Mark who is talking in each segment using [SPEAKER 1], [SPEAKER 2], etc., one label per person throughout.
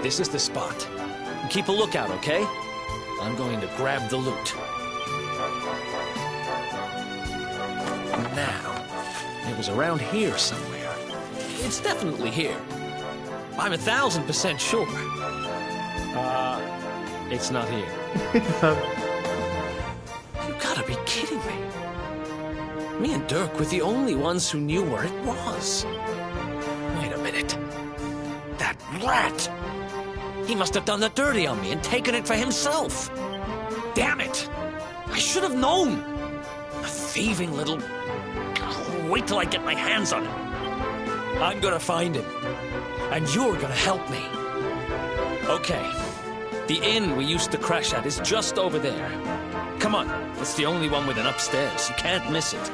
[SPEAKER 1] This is the spot. Keep a lookout, okay? I'm going to grab the loot. Now, it was around here somewhere. It's definitely here. I'm 1,000% sure. It's not here. You gotta be kidding me. Me and Dirk were the only ones who knew where it was. Wait a minute. That rat! He must have done the dirty on me and taken it for himself. Damn it! I should have known! A thieving little... Wait till I get my hands on him. I'm gonna find him. And you're gonna help me. Okay. The inn we used to crash at is just over there. Come on. It's the only one with an upstairs. You can't miss it.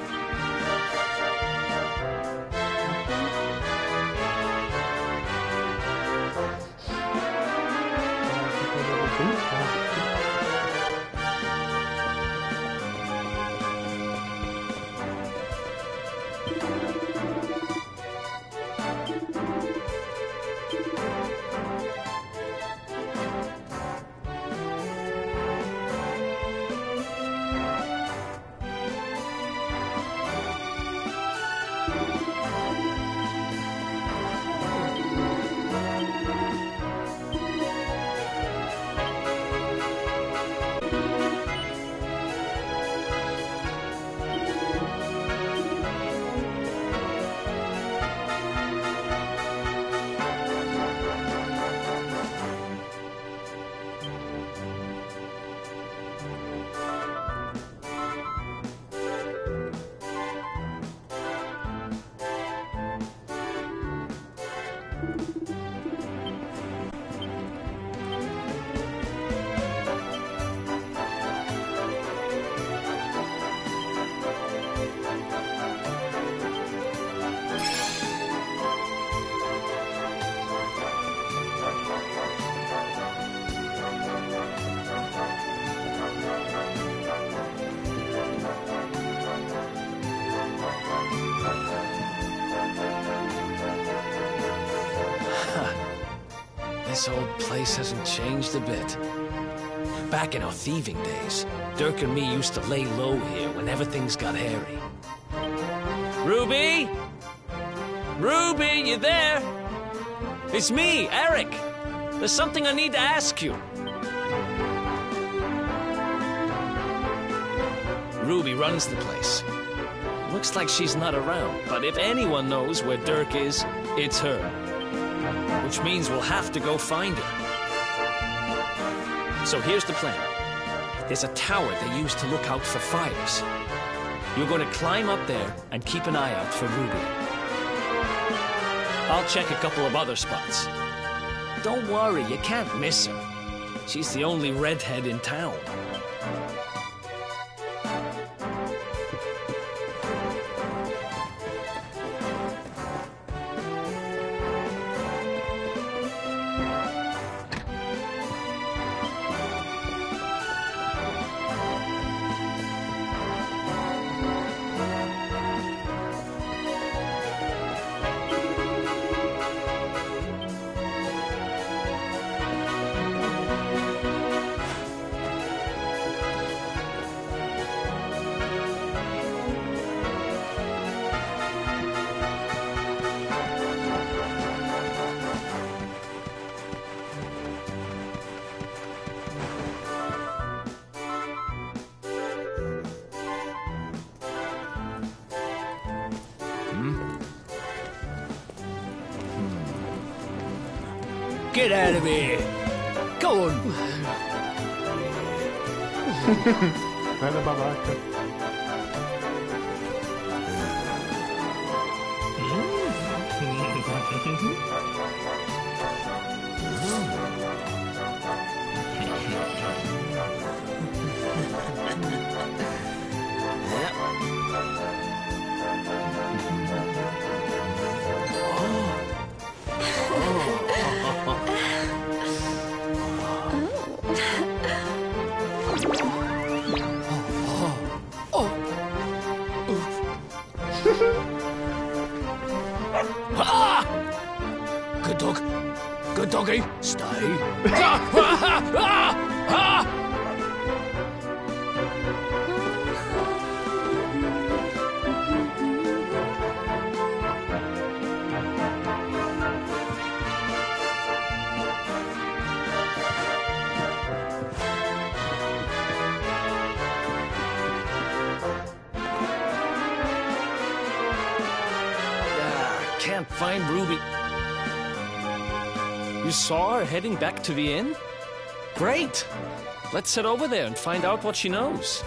[SPEAKER 1] This old place hasn't changed a bit. Back in our thieving days, Dirk and me used to lay low here whenever things got hairy. Ruby? Ruby, you there? It's me, Eric. There's something I need to ask you. Ruby runs the place. Looks like she's not around, but if anyone knows where Dirk is, it's her. Which means we'll have to go find her. So here's the plan. There's a tower they use to look out for fires. You're going to climb up there and keep an eye out for Ruby. I'll check a couple of other spots. Don't worry, you can't miss her. She's the only redhead in town. Get out of here! Go on!
[SPEAKER 2] Vai da babaca.
[SPEAKER 1] Good dog. Good doggy. Stay. Can't find Ruby. You saw her heading back to the inn? Great! Let's head over there and find out what she knows.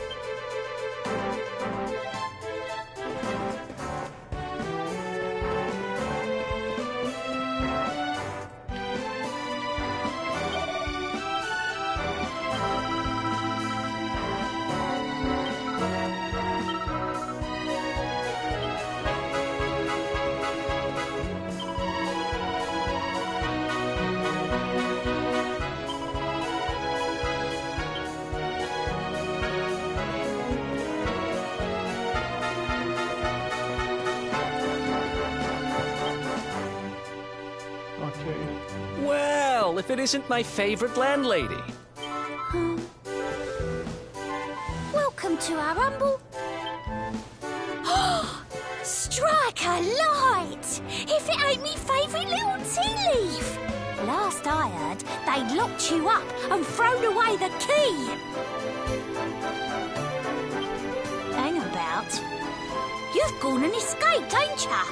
[SPEAKER 1] Well, if it isn't my favorite landlady.
[SPEAKER 3] Welcome to our humble... Strike a light! If it ain't me favourite little tea leaf! Last I heard, they'd locked you up and thrown away the key! Hang about. You've gone and escaped, ain't ya?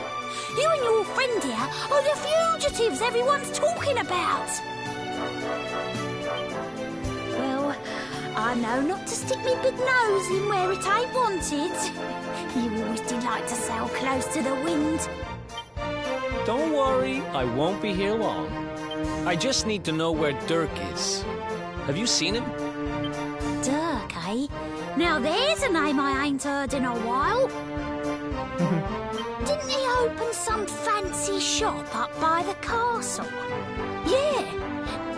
[SPEAKER 3] You and your friend here are the fugitives everyone's talking about. Well, I know not to stick me big nose in where it ain't wanted. You always delight to sail close to the wind.
[SPEAKER 1] Don't worry, I won't be here long. I just need to know where Dirk is. Have you seen him?
[SPEAKER 3] Dirk, eh? Now there's a name I ain't heard in a while. Didn't he open some fancy shop up by the castle? Yeah,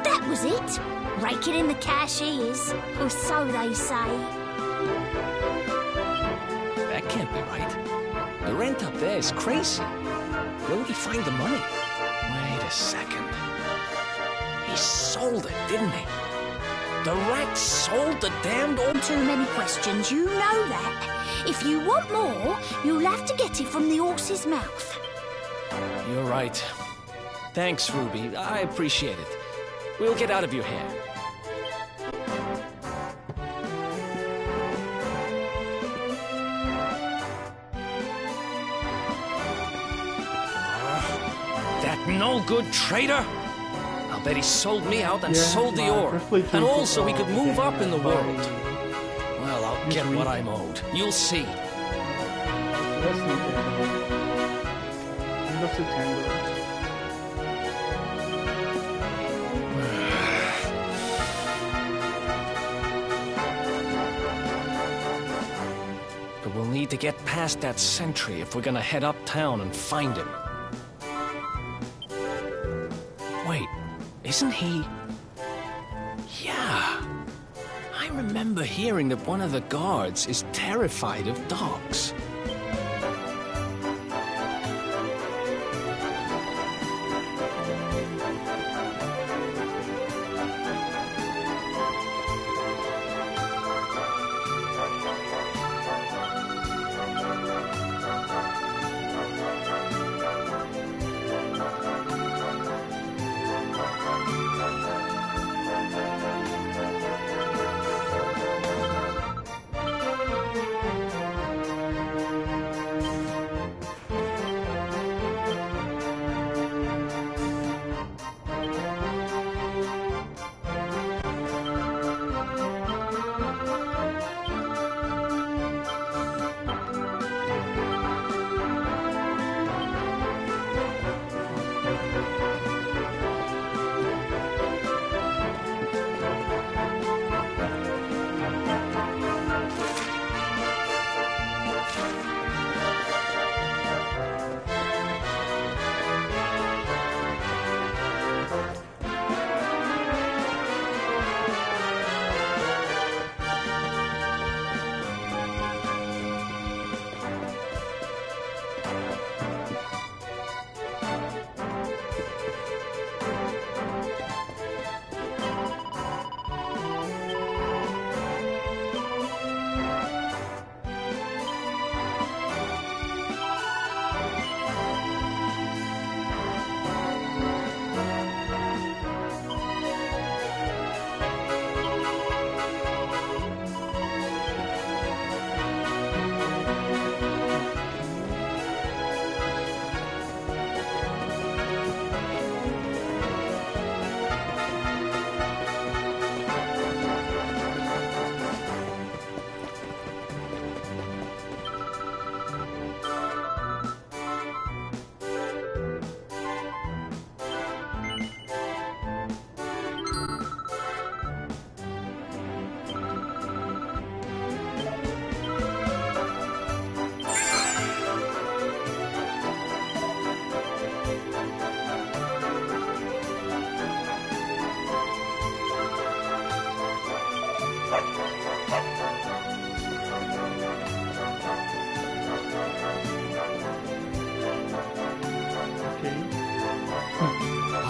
[SPEAKER 3] that was it. Raking in the cash he is, or so they say.
[SPEAKER 1] That can't be right. The rent up there is crazy. Where would he find the money? Wait a second. He sold it, didn't he? The rat sold the damned old...
[SPEAKER 3] Too many questions, you know that. If you want more, you'll have to get it from the horse's mouth.
[SPEAKER 1] You're right. Thanks, Ruby. I appreciate it. We'll get out of your hair. That no-good traitor! I'll bet he sold me out and sold the ore. And also he could move up in the world. Well, I'll get what I'm owed. You'll see. But we'll need to get past that sentry if we're gonna head uptown and find him. Wait, isn't he... Yeah. I remember hearing that one of the guards is terrified of dogs.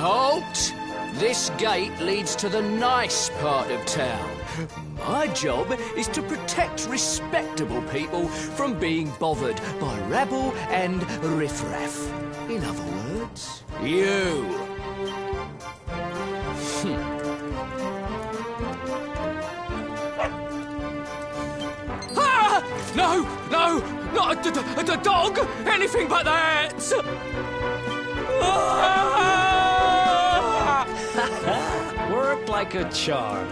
[SPEAKER 4] Halt! This gate leads to the nice part of town. My job is to protect respectable people from being bothered by rabble and riffraff. In other words, you.
[SPEAKER 1] Ah! No! No! Not the dog! Anything but that!
[SPEAKER 5] Worked like a charm.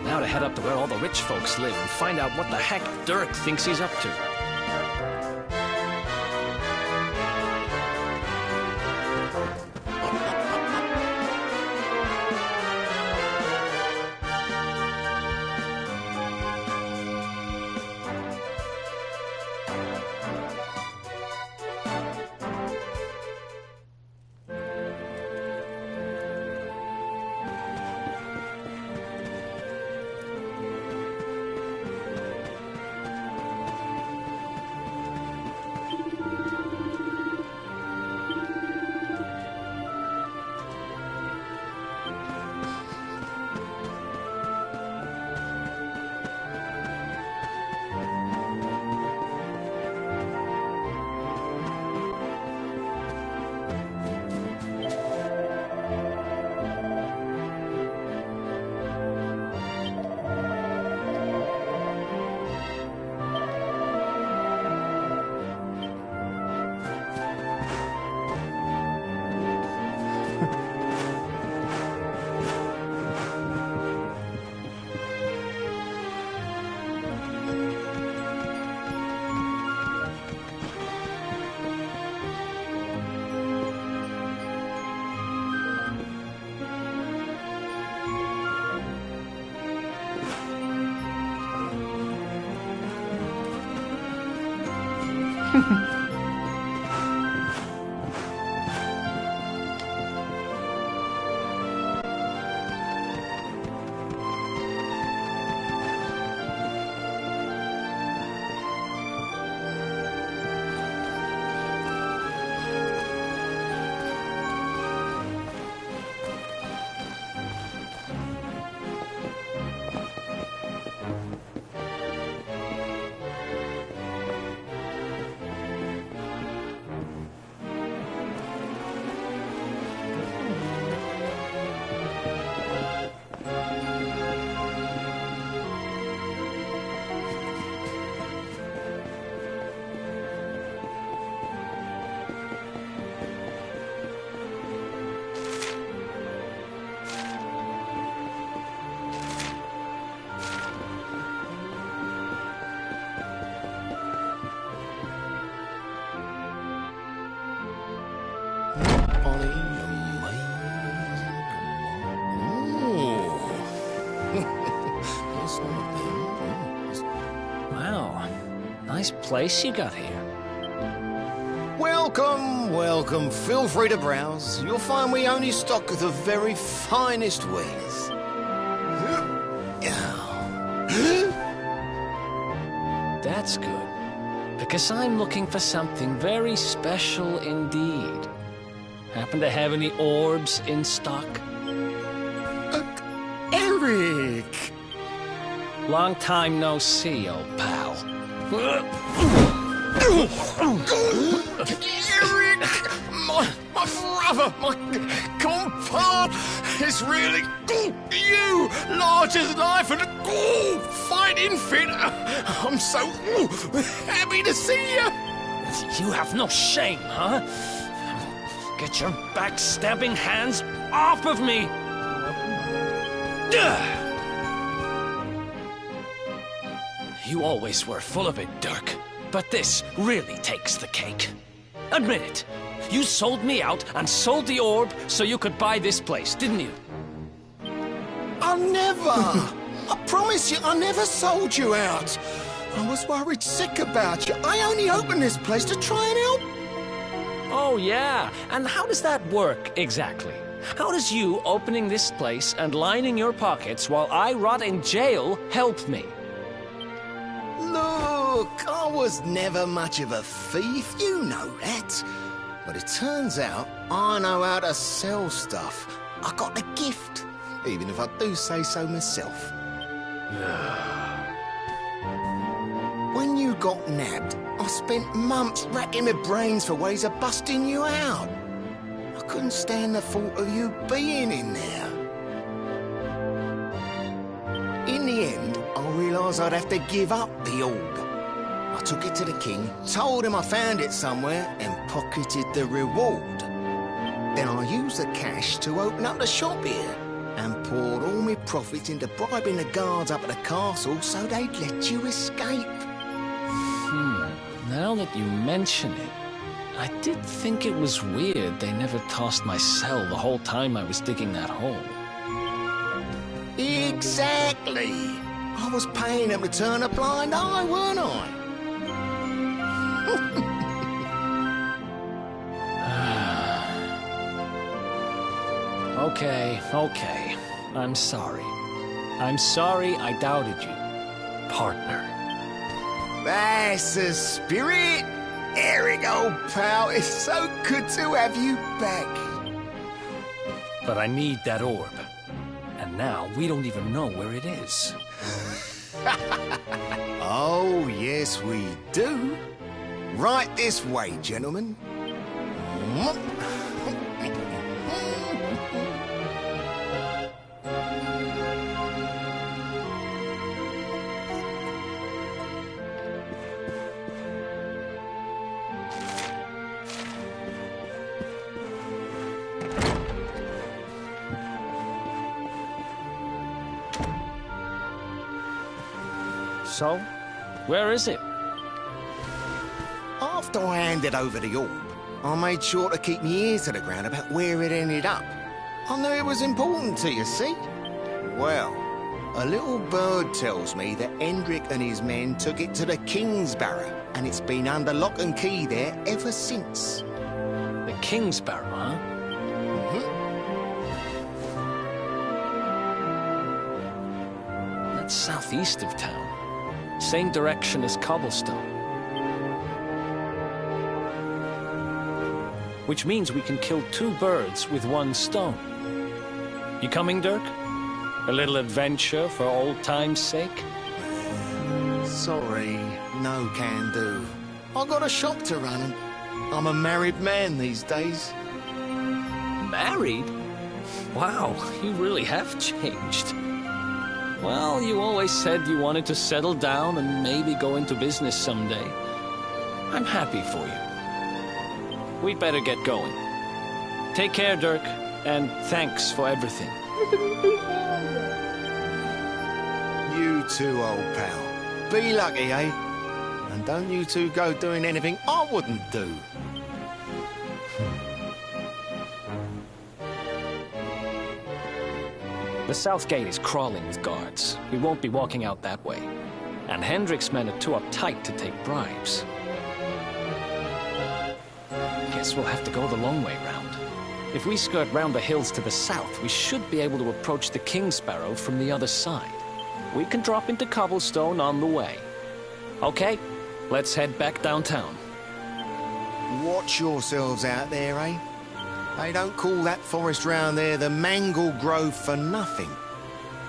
[SPEAKER 5] Now to head up to where all the rich folks live and find out what the heck Dirk thinks he's up to. Wow, nice place you got here.
[SPEAKER 6] Welcome, welcome. Feel free to browse. You'll find we only stock the very finest wares.
[SPEAKER 5] That's good, because I'm looking for something very special indeed. Happen to have any orbs in stock?
[SPEAKER 6] Eric!
[SPEAKER 5] Long time no see, old pal.
[SPEAKER 6] Eric! My brother, my compadre is really you, large as life and fighting fit. I'm so happy to see you.
[SPEAKER 5] You have no shame, huh? Get your backstabbing hands off of me! You always were full of it, Dirk. But this really takes the cake. Admit it. You sold me out and sold the orb so you could buy this place, didn't you?
[SPEAKER 6] I never. I promise you, I never sold you out. I was worried sick about you. I only opened this place to try and help.
[SPEAKER 5] Oh, yeah. And how does that work, exactly? How does you opening this place and lining your pockets while I rot in jail help me?
[SPEAKER 6] Look, I was never much of a thief, you know that. But it turns out I know how to sell stuff. I got the gift, even if I do say so myself. When you got nabbed, I spent months racking my brains for ways of busting you out. I couldn't stand the thought of you being in there. In the end, I realised I'd have to give up the orb. I took it to the king, told him I found it somewhere, and pocketed the reward. Then I used the cash to open up the shop here, and poured all my profits into bribing the guards up at the castle so they'd let you escape.
[SPEAKER 5] Now that you mention it, I did think it was weird they never tossed my cell the whole time I was digging that hole.
[SPEAKER 6] Exactly. I was paying them to turn a blind eye, weren't I?
[SPEAKER 5] Okay. I'm sorry. I'm sorry I doubted you, partner.
[SPEAKER 6] That's the spirit. Eric, old pal, it's so good to have you back.
[SPEAKER 5] But I need that orb. And now we don't even know where it is.
[SPEAKER 6] Oh, yes, we do. Right this way, gentlemen.
[SPEAKER 5] So, where is it?
[SPEAKER 6] After I handed over the orb, I made sure to keep my ears to the ground about where it ended up. I knew it was important to you, see? Well, a little bird tells me that Hendrik and his men took it to the King's Barrow, and it's been under lock and key there ever since.
[SPEAKER 5] The King's Barrow, huh? That's southeast of town. Same direction as Cobblestone. Which means we can kill two birds with one stone. You coming, Dirk? A little adventure for old time's sake?
[SPEAKER 6] Sorry, no can do. I got a shop to run and I'm a married man these days.
[SPEAKER 5] Married? Wow, you really have changed. Well, you always said you wanted to settle down and maybe go into business someday. I'm happy for you. We'd better get going. Take care, Dirk, and thanks for everything.
[SPEAKER 6] You too, old pal. Be lucky, eh? And don't you two go doing anything I wouldn't do.
[SPEAKER 5] The south gate is crawling with guards. We won't be walking out that way. And Hendrik's men are too uptight to take bribes. Guess we'll have to go the long way round. If we skirt round the hills to the south, we should be able to approach the King's Barrow from the other side. We can drop into Cobblestone on the way. Okay, let's head back downtown.
[SPEAKER 6] Watch yourselves out there, eh? They don't call that forest round there the Mangle Grove for nothing.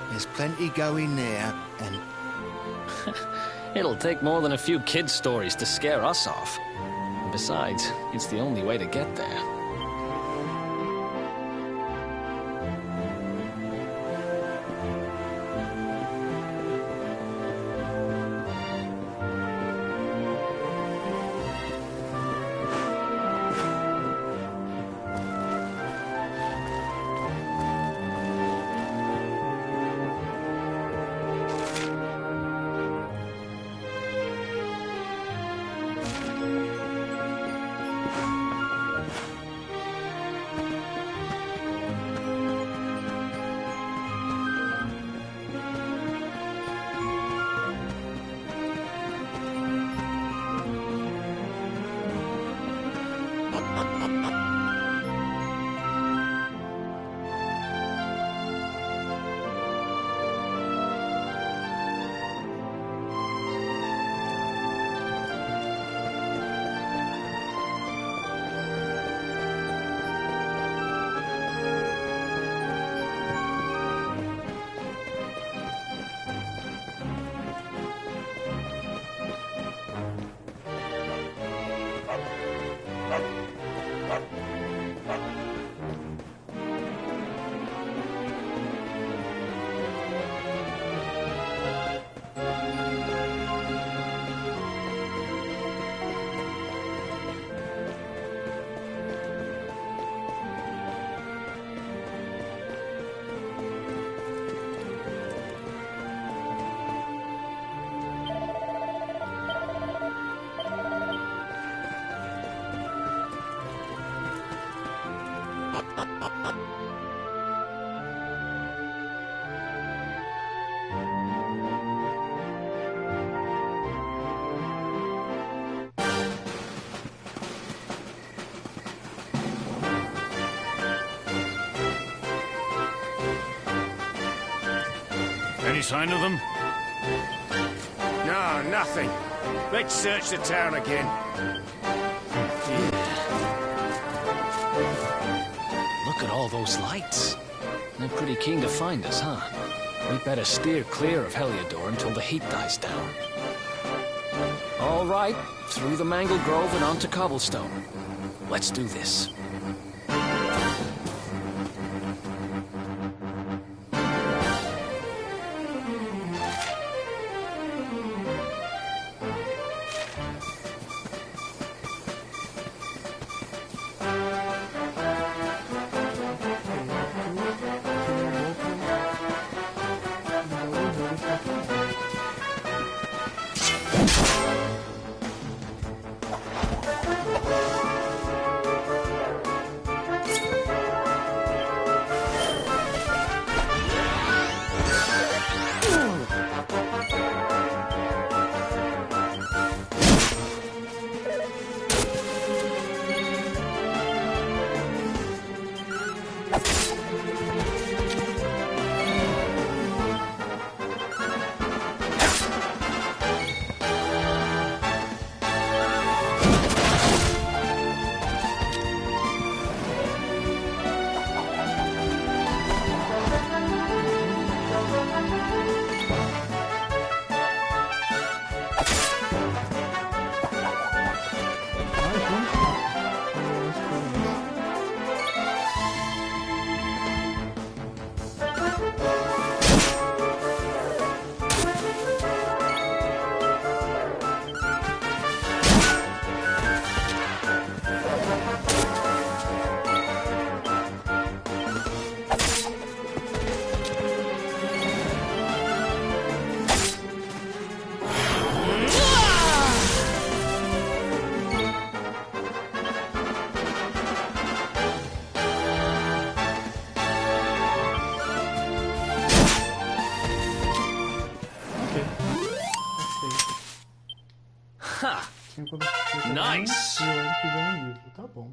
[SPEAKER 6] There's plenty going there, and...
[SPEAKER 5] It'll take more than a few kid stories to scare us off. And besides, it's the only way to get there.
[SPEAKER 7] Any sign of them?
[SPEAKER 6] No, nothing. Let's search the town again.
[SPEAKER 5] Look at all those lights. They're pretty keen to find us, huh? We better steer clear of Heliodor until the heat dies down. All right, through the Mangle Grove and onto Cobblestone. Let's do this. Nice.
[SPEAKER 2] E o Eric ganha um livro, tá bom.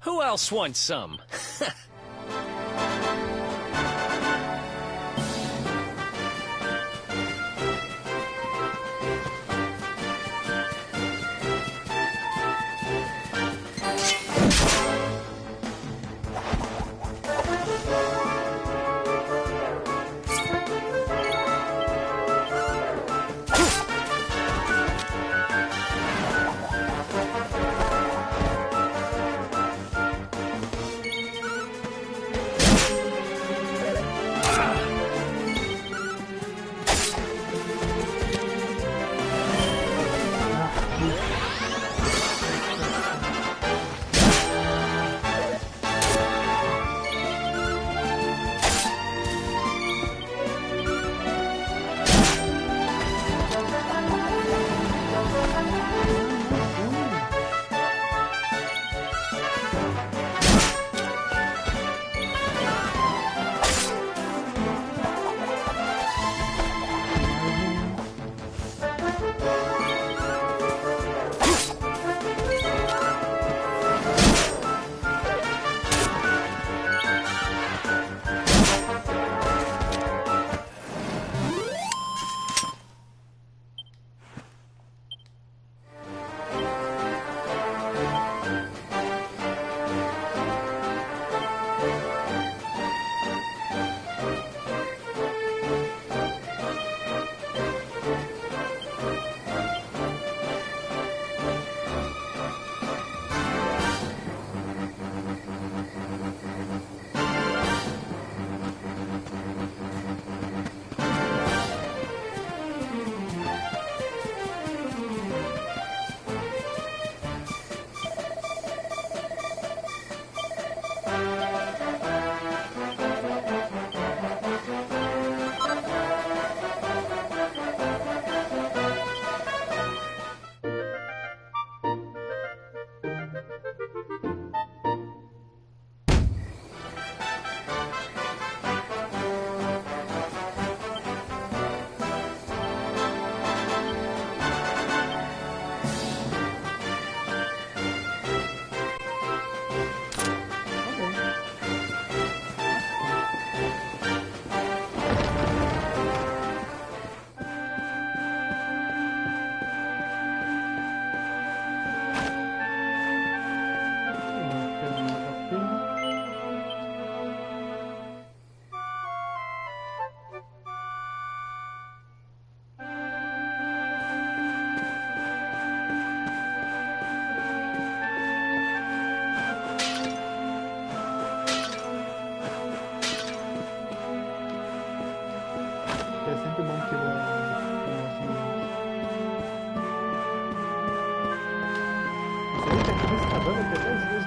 [SPEAKER 5] Who else wants some?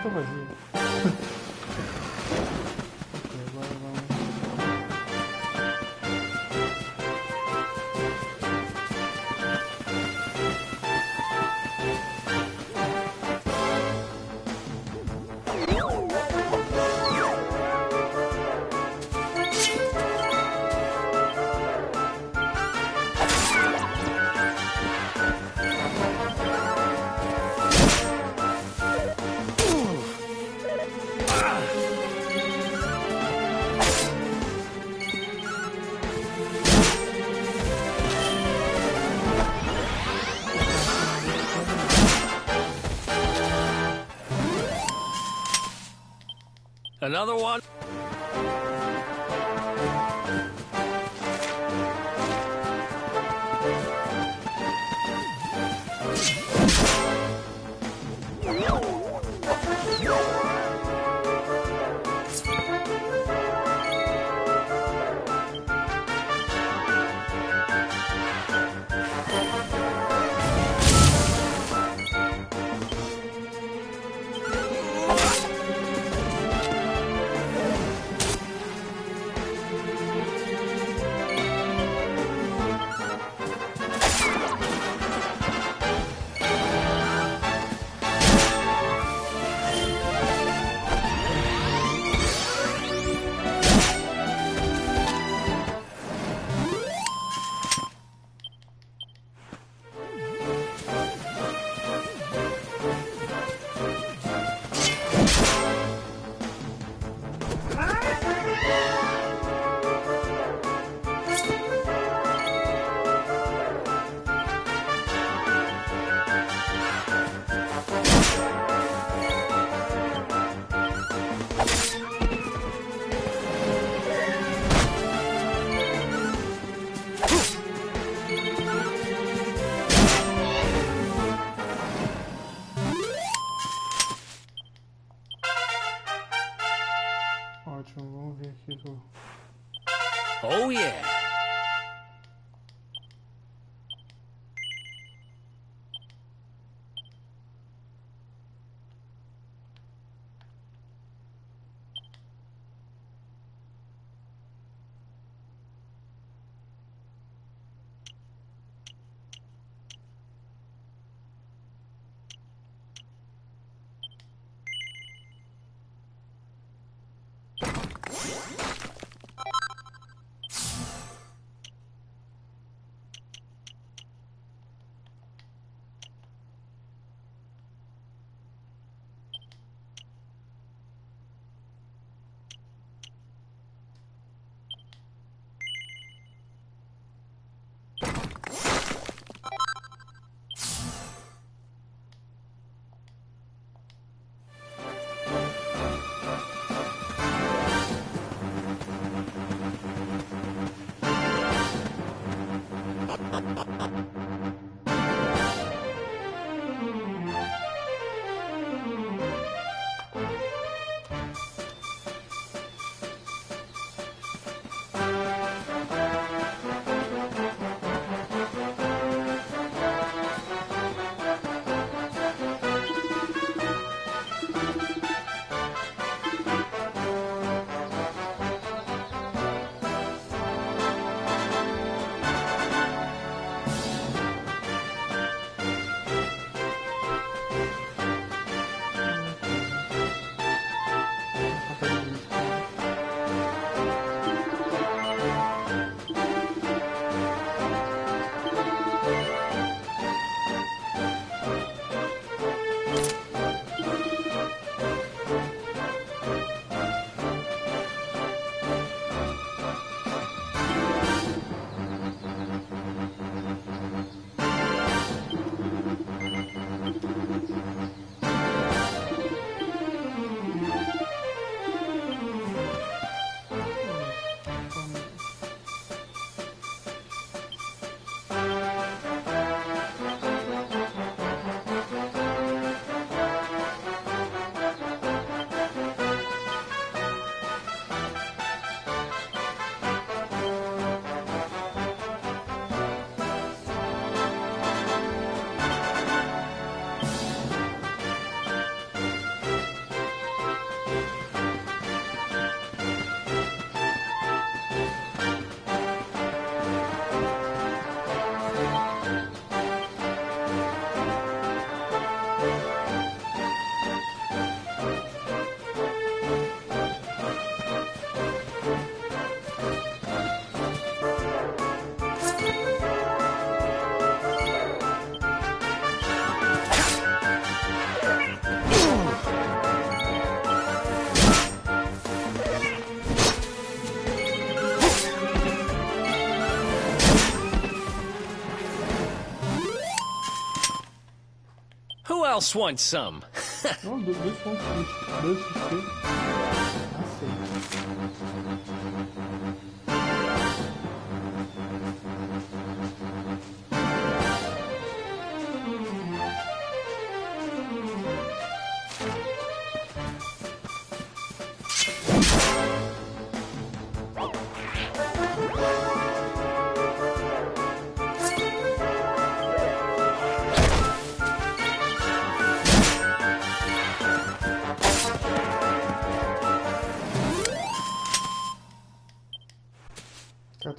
[SPEAKER 2] tá vazio. Ok, agora vamos.
[SPEAKER 5] Another one?
[SPEAKER 2] Ótimo, vamos ver aqui do.
[SPEAKER 5] Oh, yeah. else wants some?
[SPEAKER 2] Não, dois pontos. Dois XP. Aceito.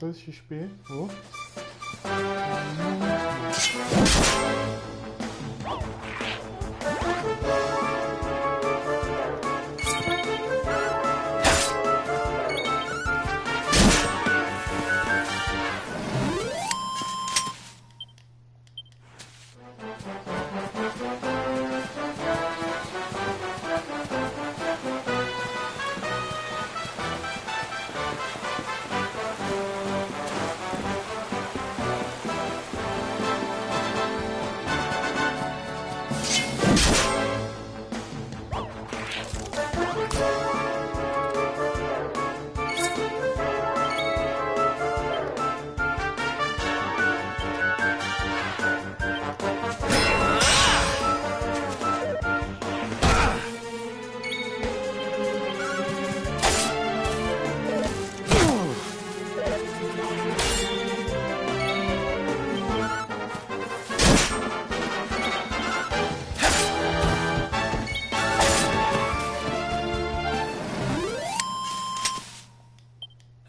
[SPEAKER 2] 14 XP, vou.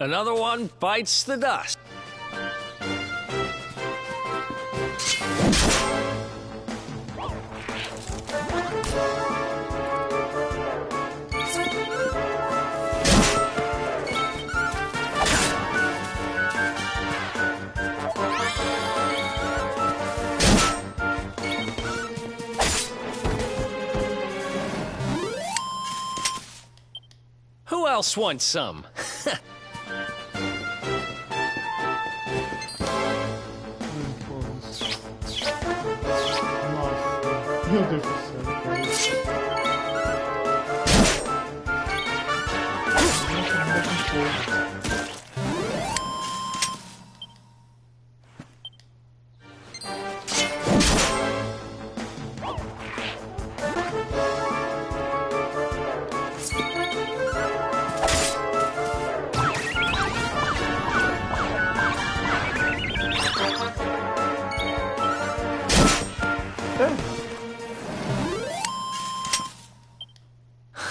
[SPEAKER 5] Another one bites the dust. Who else wants some?
[SPEAKER 2] Meu Deus do céu, cara.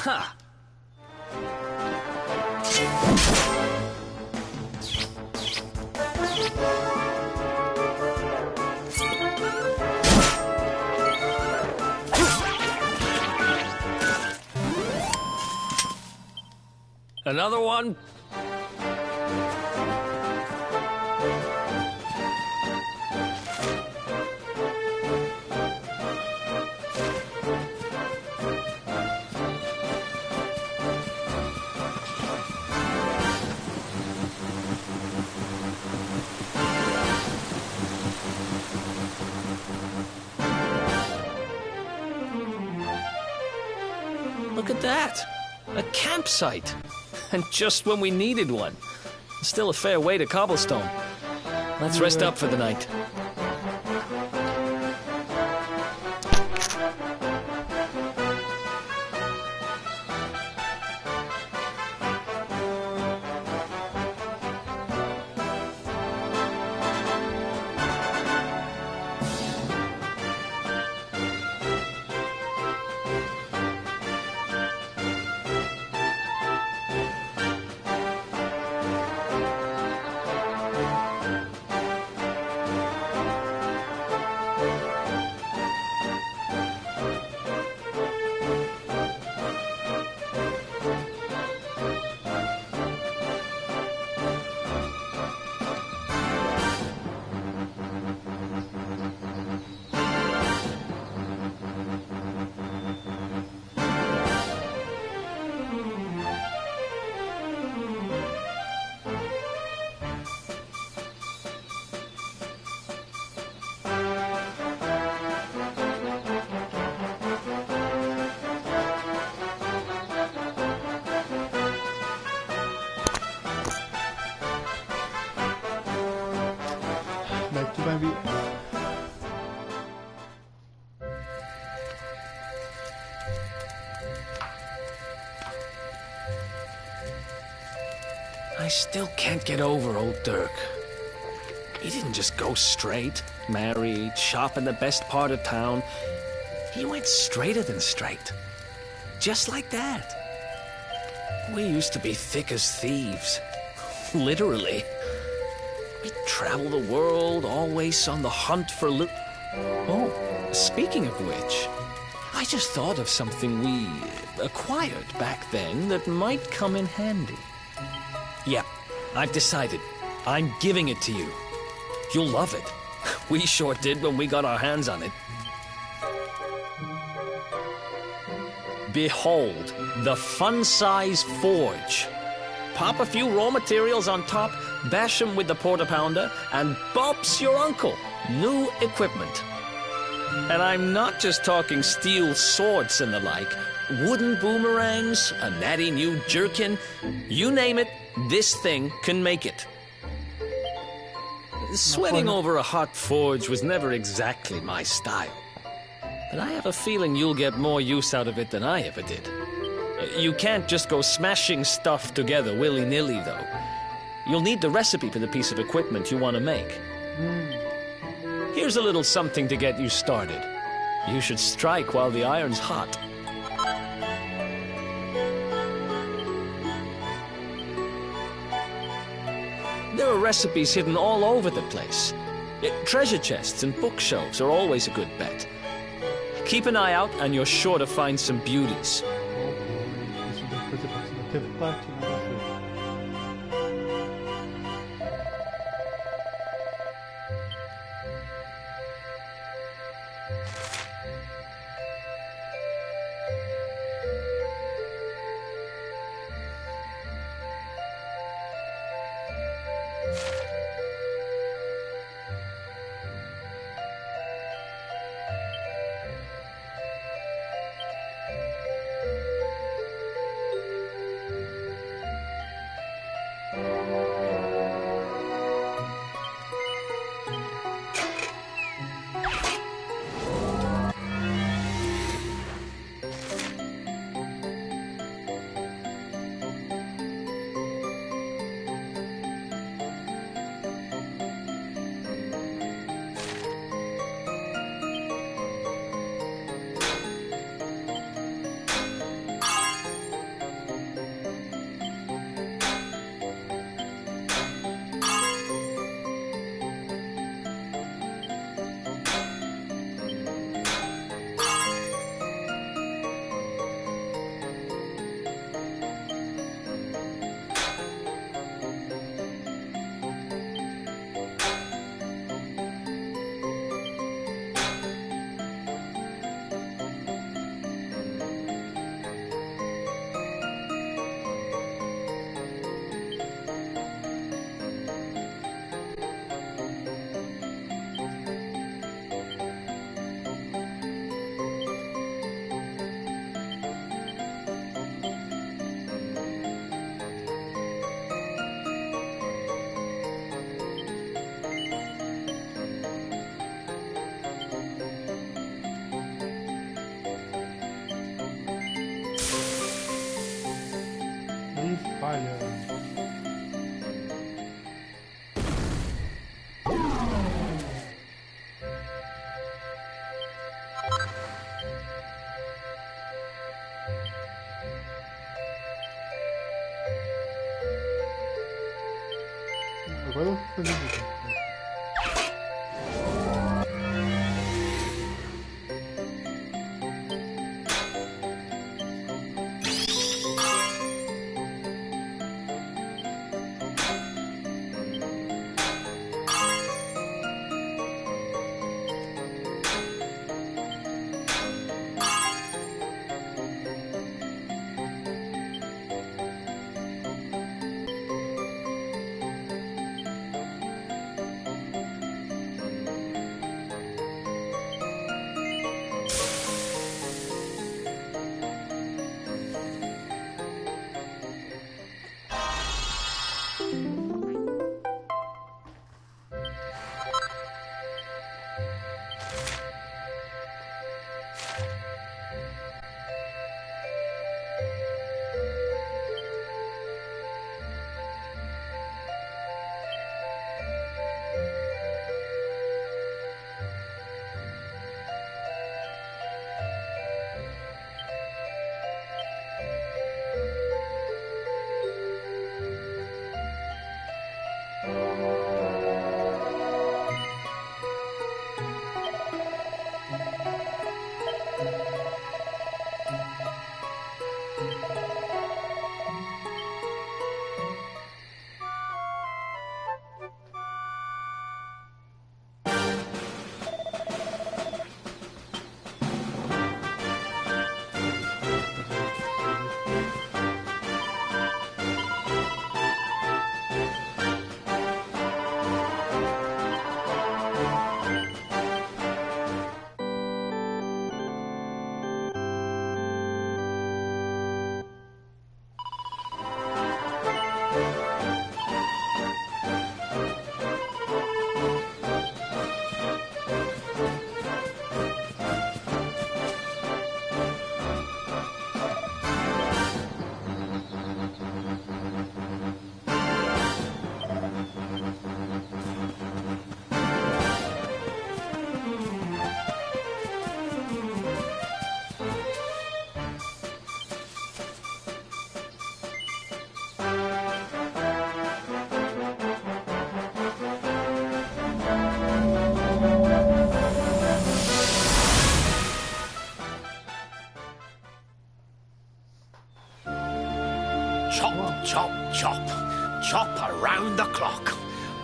[SPEAKER 5] Ha! Another one. Look at that! A campsite! And just when we needed one. Still a fair way to cobblestone. Let's rest up for the night.
[SPEAKER 2] vida.
[SPEAKER 5] I still can't get over old Dirk. He didn't just go straight, married, shop in the best part of town. He went straighter than straight. Just like that. We used to be thick as thieves. Literally. We'd travel the world, always on the hunt for loot. Oh, speaking of which, I just thought of something we acquired back then that might come in handy. Yeah, I've decided. I'm giving it to you. You'll love it. We sure did when we got our hands on it. Behold, the fun-size forge. Pop a few raw materials on top, bash them with the porta-pounder, and Bob's your uncle. New equipment. And I'm not just talking steel swords and the like. Wooden boomerangs, a natty new jerkin. You name it, this thing can make it. Sweating over a hot forge was never exactly my style. But I have a feeling you'll get more use out of it than I ever did. You can't just go smashing stuff together willy-nilly, though. You'll need the recipe for the piece of equipment you want to make. Here's a little something to get you started. You should strike while the iron's hot. There are recipes hidden all over the place. Treasure chests and bookshelves are always a good bet. Keep an eye out and you're sure to find some beauties.
[SPEAKER 2] Isso deve fazer parte da teve parte na batalha. Falha. Agora eu vou fazer isso.
[SPEAKER 6] Chop, chop, chop. Chop around the clock.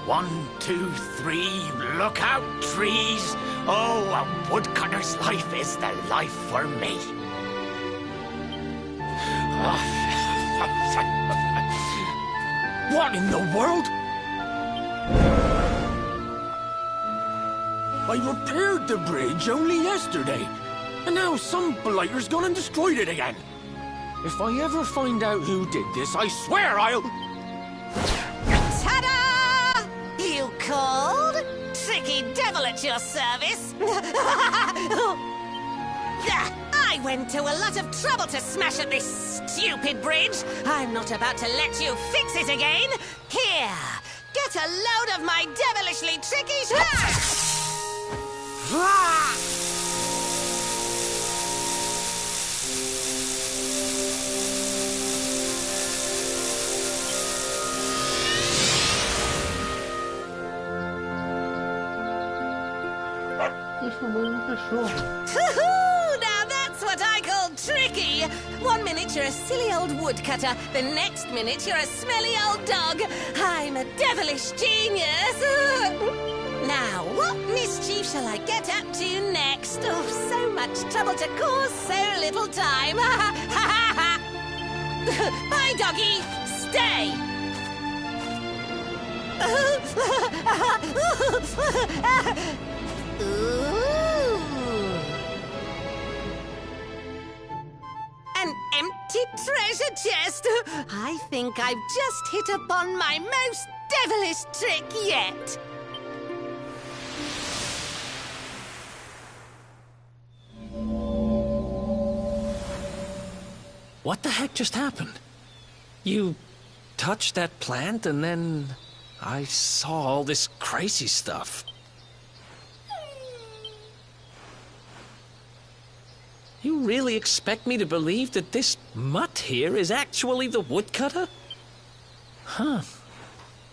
[SPEAKER 6] 1, 2, 3, look out, trees. Oh, a woodcutter's life is the life for me. What in the world? I repaired the bridge only yesterday, and now some blighter's gone and destroyed it again. If I ever find out who did this, I swear I'll...
[SPEAKER 3] Ta-da! You called? Tricky devil at your service. I went to a lot of trouble to smash at this stupid bridge. I'm not about to let you fix it again. Here, get a load of my devilishly tricky... Now that's what I call tricky. 1 minute you're a silly old woodcutter, the next minute you're a smelly old dog. I'm a devilish genius. Now, what mischief shall I get up to next? Oh, so much trouble to cause so little time. Bye, doggy. Stay. Ooh. An empty treasure chest. I think I've just hit upon my most devilish trick yet.
[SPEAKER 5] What the heck just happened? You touched that plant and then I saw all this crazy stuff. You really expect me to believe that this mutt here is actually the woodcutter? Huh.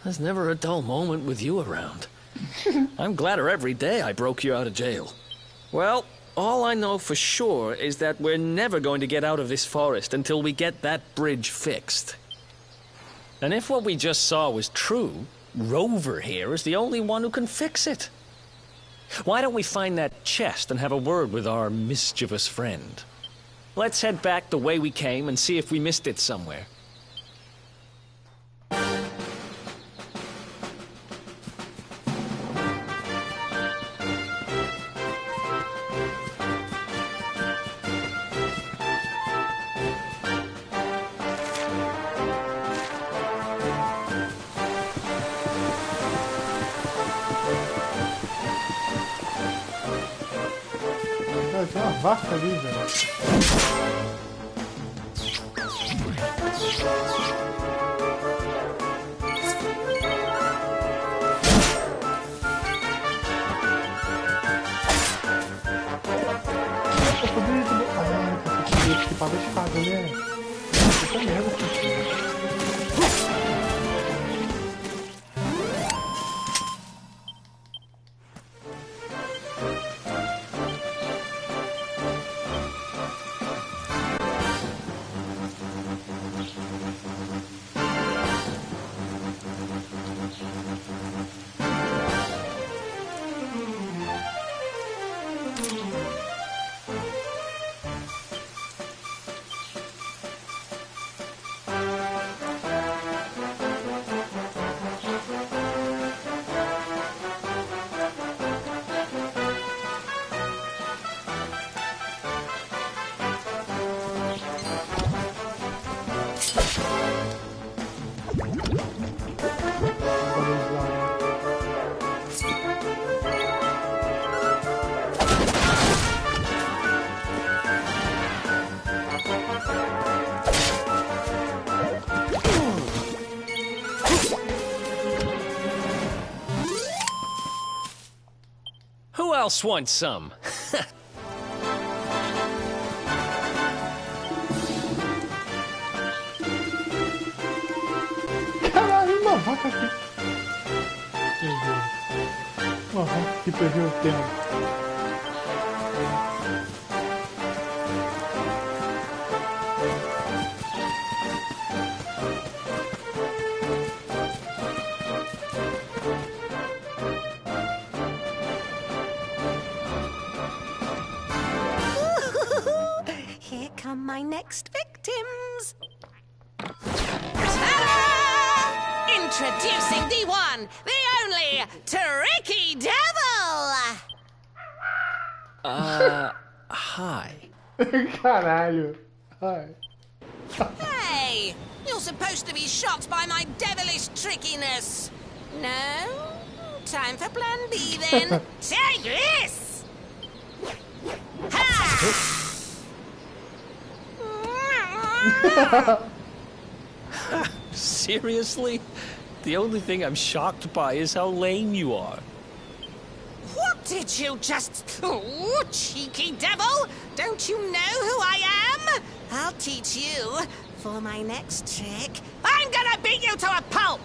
[SPEAKER 5] There's never a dull moment with you around. I'm gladder every day I broke you out of jail. Well, all I know for sure is that we're never going to get out of this forest until we get that bridge fixed. And if what we just saw was true, Rover here is the only one who can fix it. Why don't we find that chest and have a word with our mischievous friend? Let's head back the way we came and see if we missed it somewhere.
[SPEAKER 2] Tem uma vaca ali, velho. Eu poderia ter... Ah, eu poderia equipar a espada, né? Puta merda.
[SPEAKER 5] Who else wants some?
[SPEAKER 2] Caralho, uma vaca aqui. Uma vaca que perdeu o tempo.
[SPEAKER 3] next victims. Ta-da! Introducing the one, the only, Tricky Devil!
[SPEAKER 5] Hi.
[SPEAKER 2] Caralho. Ai.
[SPEAKER 3] Hey, you're supposed to be shocked by my devilish trickiness. No? Time for plan B then. Take this! Ha!
[SPEAKER 5] Seriously? The only thing I'm shocked by is how lame you are.
[SPEAKER 3] What did you just... Oh, cheeky devil! Don't you know who I am? I'll teach you. For my next trick, I'm gonna beat you to a pulp!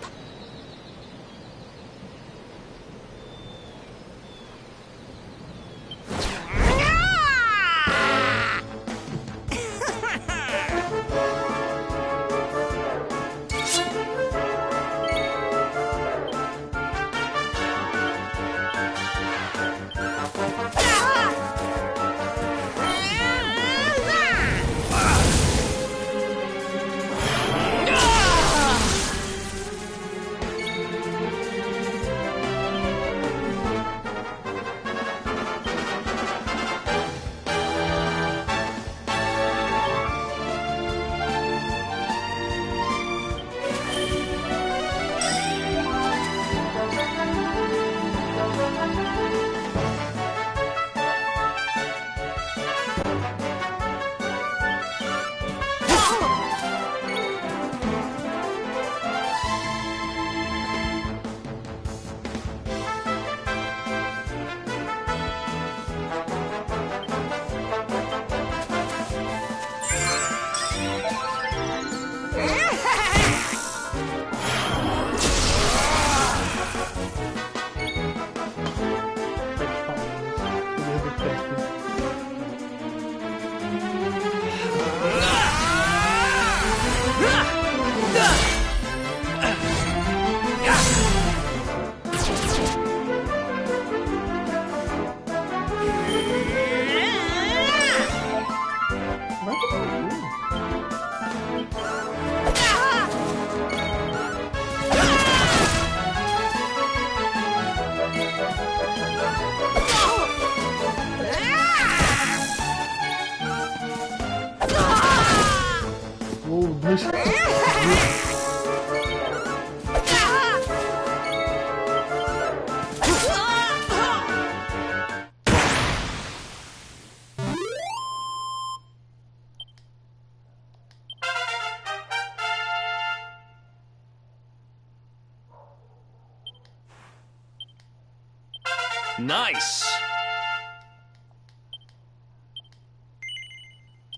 [SPEAKER 5] Nice!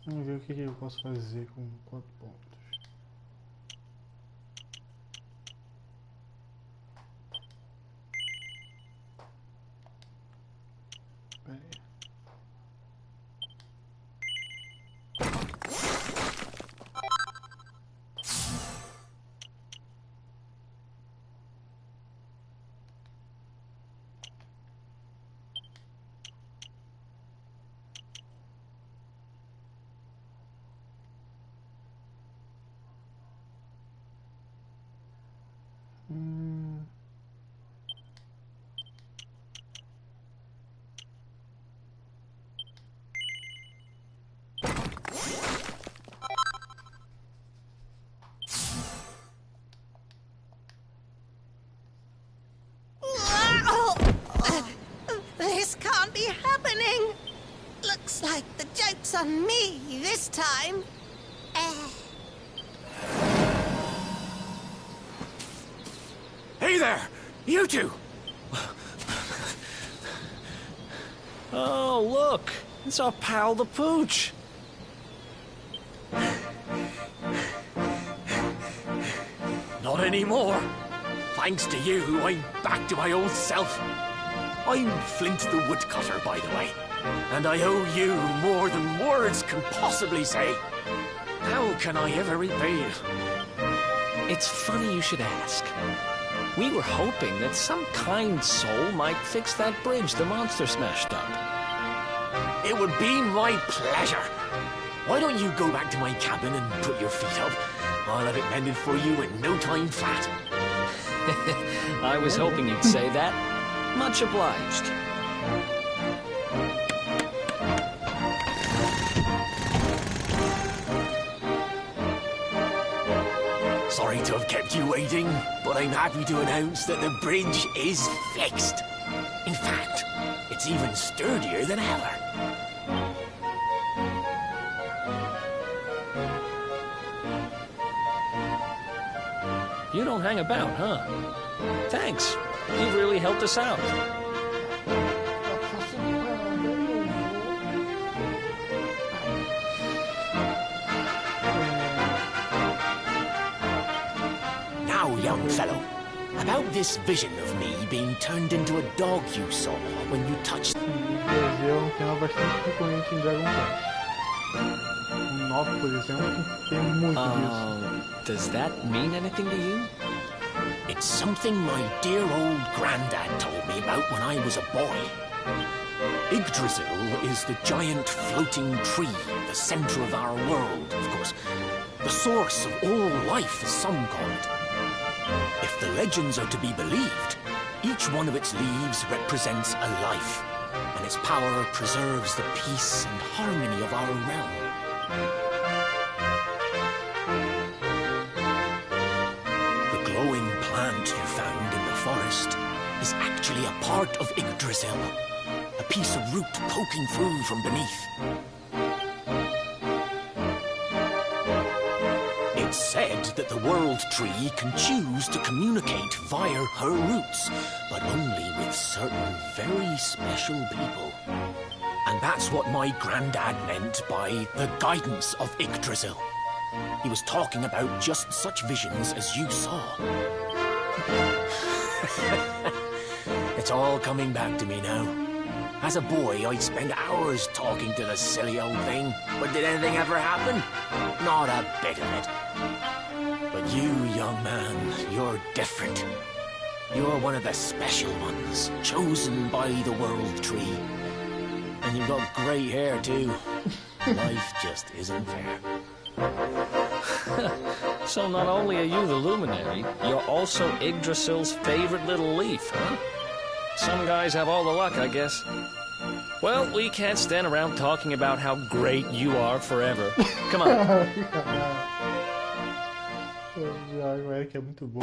[SPEAKER 2] Vamos ver o que eu posso fazer com 4 pontos. Espera aí.
[SPEAKER 3] This can't be happening. Looks like the joke's on me this time.
[SPEAKER 6] Hey there! You two!
[SPEAKER 5] Oh, look! It's our pal the Pooch!
[SPEAKER 6] Not anymore. Thanks to you, I'm back to my old self. I'm Flint the Woodcutter, by the way. And I owe you more than words can possibly say. How can I ever repay you?
[SPEAKER 5] It's funny you should ask. We were hoping that some kind soul might fix that bridge the monster smashed up.
[SPEAKER 6] It would be my pleasure. Why don't you go back to my cabin and put your feet up? I'll have it mended for you in no time flat.
[SPEAKER 5] I was hoping you'd say that. Much obliged.
[SPEAKER 6] Sorry to have kept you waiting, but I'm happy to announce that the bridge is fixed. In fact, it's even sturdier than ever.
[SPEAKER 5] You don't hang about, huh? Thanks. You've really helped us out.
[SPEAKER 6] Now, young fellow, about this vision of me being turned into a dog you saw when you touched...
[SPEAKER 2] Esse é um tema bastante frequente em Dragon Quest. O 9, por exemplo, tem muito disso.
[SPEAKER 5] Does that mean anything to you?
[SPEAKER 6] It's something my dear old granddad told me about when I was a boy. Yggdrasil is the giant floating tree, the center of our world, of course. The source of all life, as some call it. If the legends are to be believed, each one of its leaves represents a life, and its power preserves the peace and harmony of our realm. The glowing plant you found in the forest is actually a part of Yggdrasil, a piece of root poking through from beneath. It's said that the World Tree can choose to communicate via her roots, but only with certain very special people. And that's what my granddad meant by the guidance of Yggdrasil. He was talking about just such visions as you saw. It's all coming back to me now. As a boy, I'd spend hours talking to the silly old thing, but did anything ever happen? Not a bit of it. But you, young man, you're different. You're one of the special ones, chosen by the World Tree. And you've got grey hair, too. Life just isn't fair.
[SPEAKER 5] So not only are you the luminary, you're also Yggdrasil's favorite little leaf, huh? Some guys have all the luck, I guess. Well, we can't stand around talking about how great you are forever. Come on.
[SPEAKER 2] O Eric é muito bom.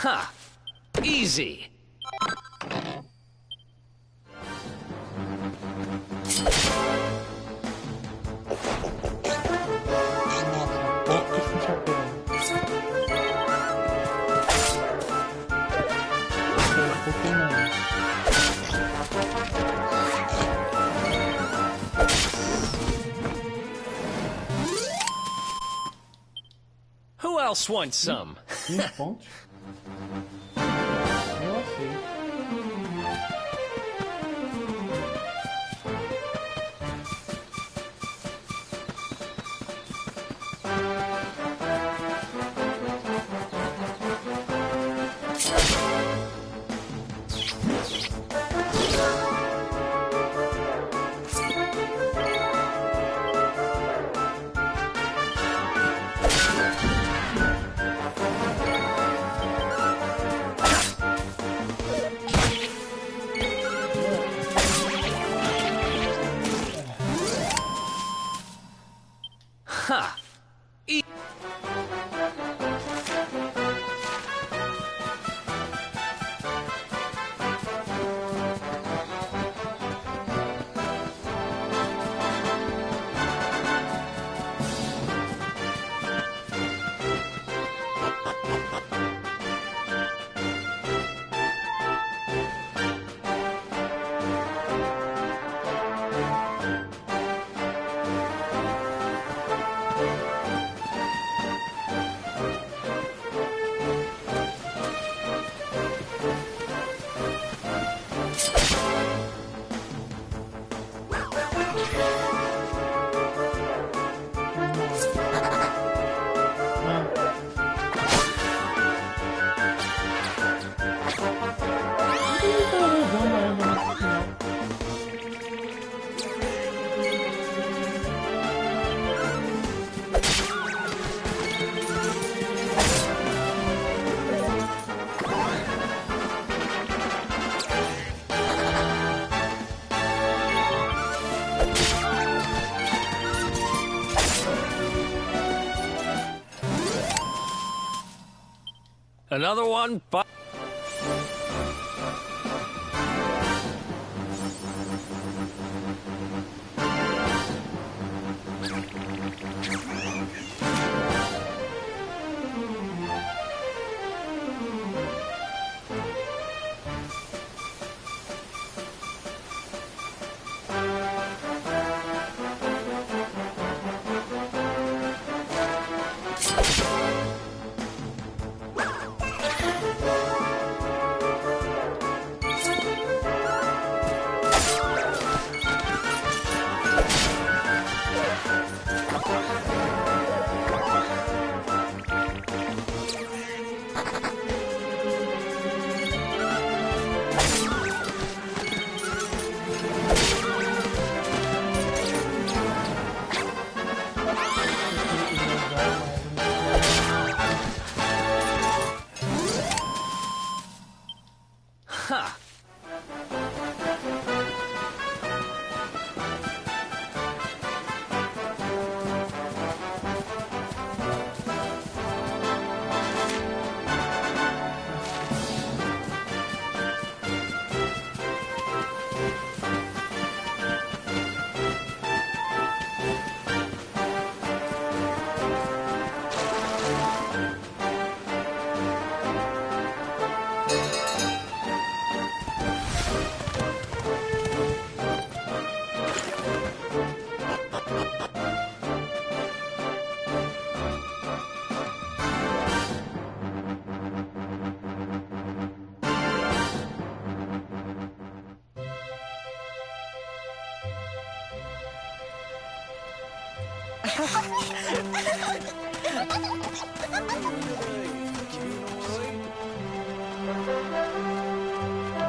[SPEAKER 5] Ha! Easy. Who else wants some?
[SPEAKER 2] 5 pontos. Eu aceito.
[SPEAKER 5] Ha! Another one, but... Ha!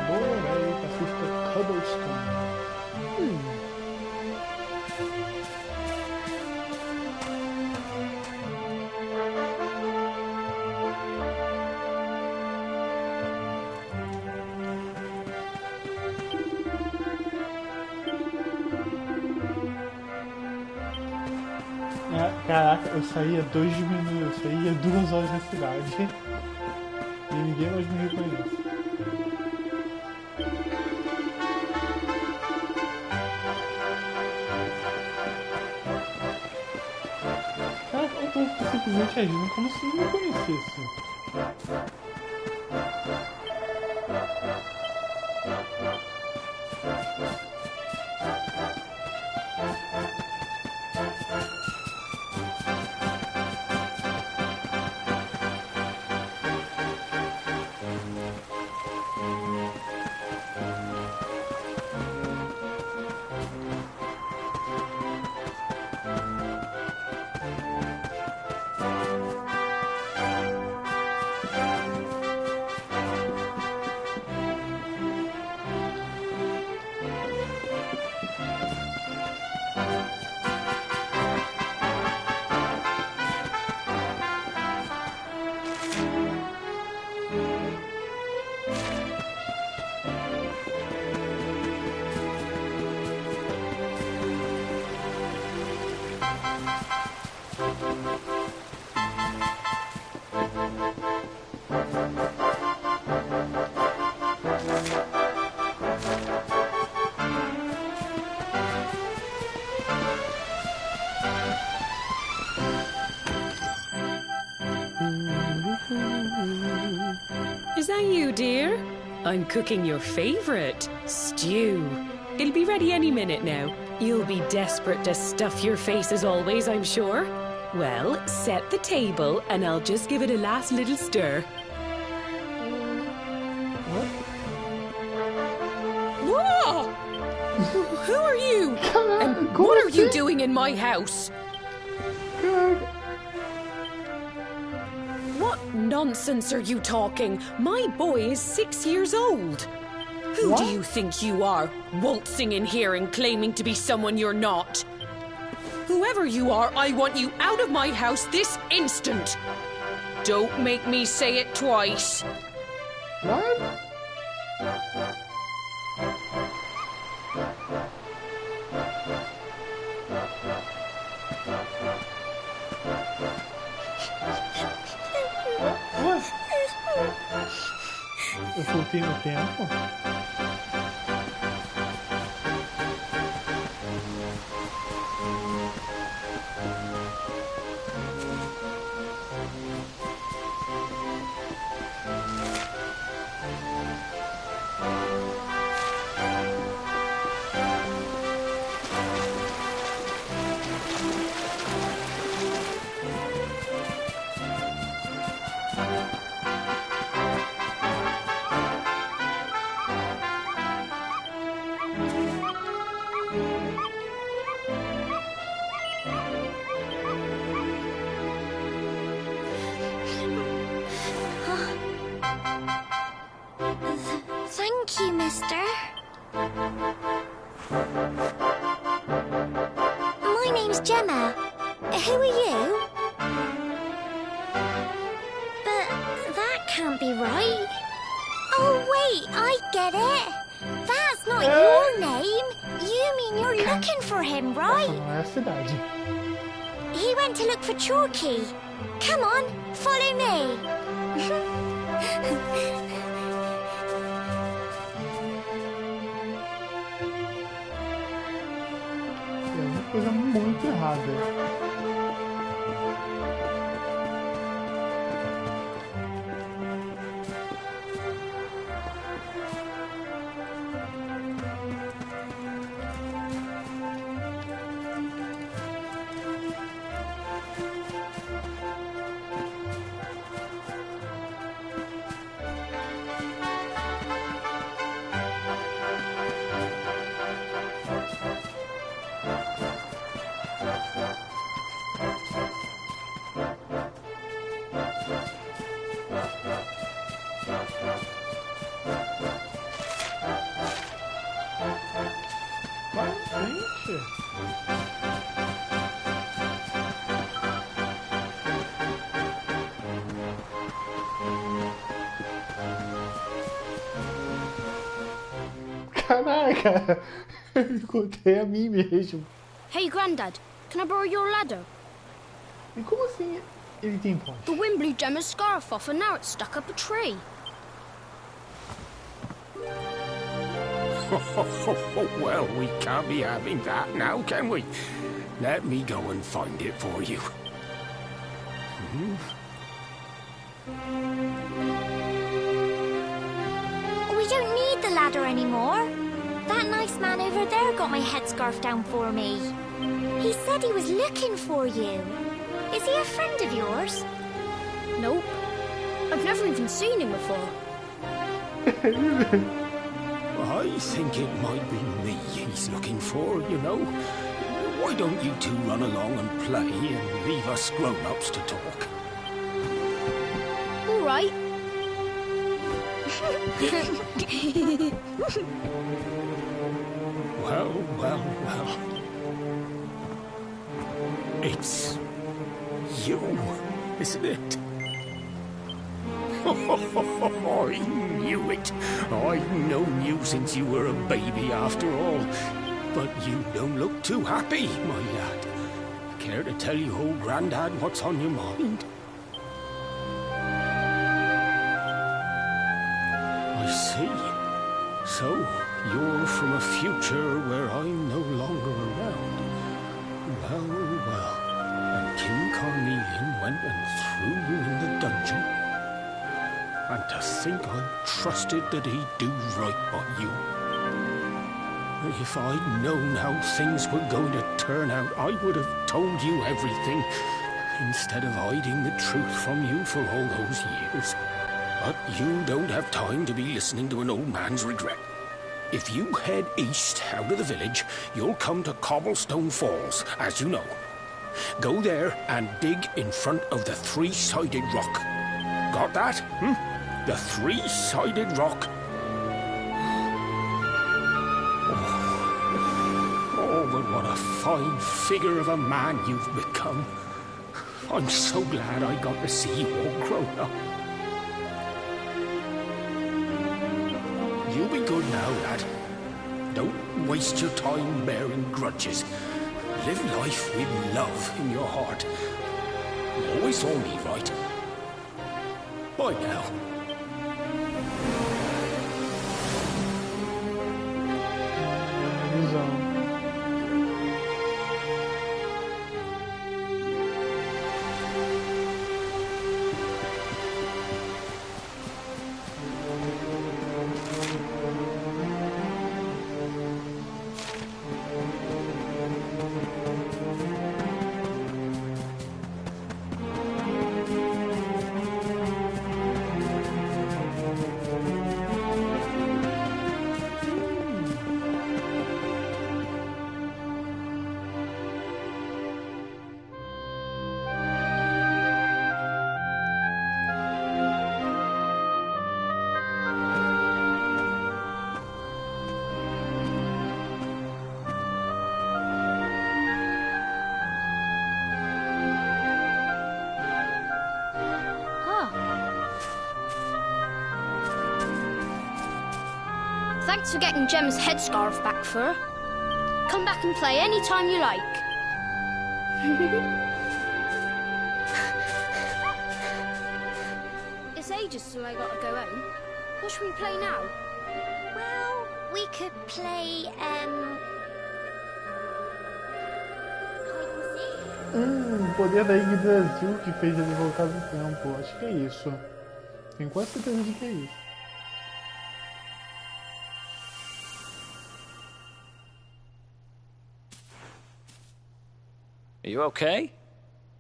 [SPEAKER 2] Boa, velho, pacífica Cobblestone. Caraca, eu saía 2 minutos, eu saía 2 horas da cidade. E ninguém mais me reconhece. Caraca, o povo tá simplesmente agindo como se não me conhecesse.
[SPEAKER 7] Is that you, dear? I'm cooking your favorite, stew. It'll be ready any minute now. You'll be desperate to stuff your face as always, I'm sure. Well, set the table and I'll just give it a last little stir. Whoa! Who are you? And what are you doing in my house? What nonsense are you talking? My boy is 6 years old. Who do you think you are, waltzing in here and claiming to be someone you're not? Whoever you are, I want you out of my house this instant. Don't make me say it twice.
[SPEAKER 2] What? Eu voltei no tempo?
[SPEAKER 8] Thank you, mister. My name's Gemma. Who are you? But that can't be right. Oh, wait, I get it. That's not your name. You mean you're looking for him, right?
[SPEAKER 2] Não é a cidade.
[SPEAKER 8] He went to look for Chalky. Come on, follow me.
[SPEAKER 2] É uma coisa muito errada. Gente. Caraca! Eu encontrei a mim mesmo.
[SPEAKER 9] Hey, Grandad, can I borrow your ladder?
[SPEAKER 2] E como assim ele tem ponte?
[SPEAKER 9] The wind blew Gemma's scarf off and now it's stuck up a tree.
[SPEAKER 6] Well, we can't be having that now, can we? Let me go and find it for you.
[SPEAKER 8] We don't need the ladder anymore. That nice man over there got my headscarf down for me. He said he was looking for you. Is he a friend of yours?
[SPEAKER 9] Nope. I've never even seen him before.
[SPEAKER 6] I think it might be me he's looking for, you know. Why don't you two run along and play and leave us grown-ups to talk?
[SPEAKER 9] All right.
[SPEAKER 6] Well. It's you, isn't it? I knew it. I've known you since you were a baby after all. But you don't look too happy, my lad. Care to tell your old granddad what's on your mind? I see. So, you're from a future where I'm no longer around. Well, well. And King Carnelian went and threw you in the dungeon? And to think I trusted that he'd do right by you. If I'd known how things were going to turn out, I would have told you everything, instead of hiding the truth from you for all those years. But you don't have time to be listening to an old man's regret. If you head east out of the village, you'll come to Cobblestone Falls, as you know. Go there and dig in front of the three-sided rock. Got that? The three-sided rock. Oh, but what a fine figure of a man you've become. I'm so glad I got to see you all grown up. You be good now, lad. Don't waste your time bearing grudges. Live life with love in your heart. Always saw me right. Bye now.
[SPEAKER 9] Thanks for getting Gemma's headscarf back for her. Come back and play any time you like. It's ages till I gotta go home. What should we play now?
[SPEAKER 8] Well, we could play,
[SPEAKER 2] Poder da Yggdrasil que fez ele voltar do tempo. Acho que é isso. Tenho quase certeza de que é isso.
[SPEAKER 5] Are you okay?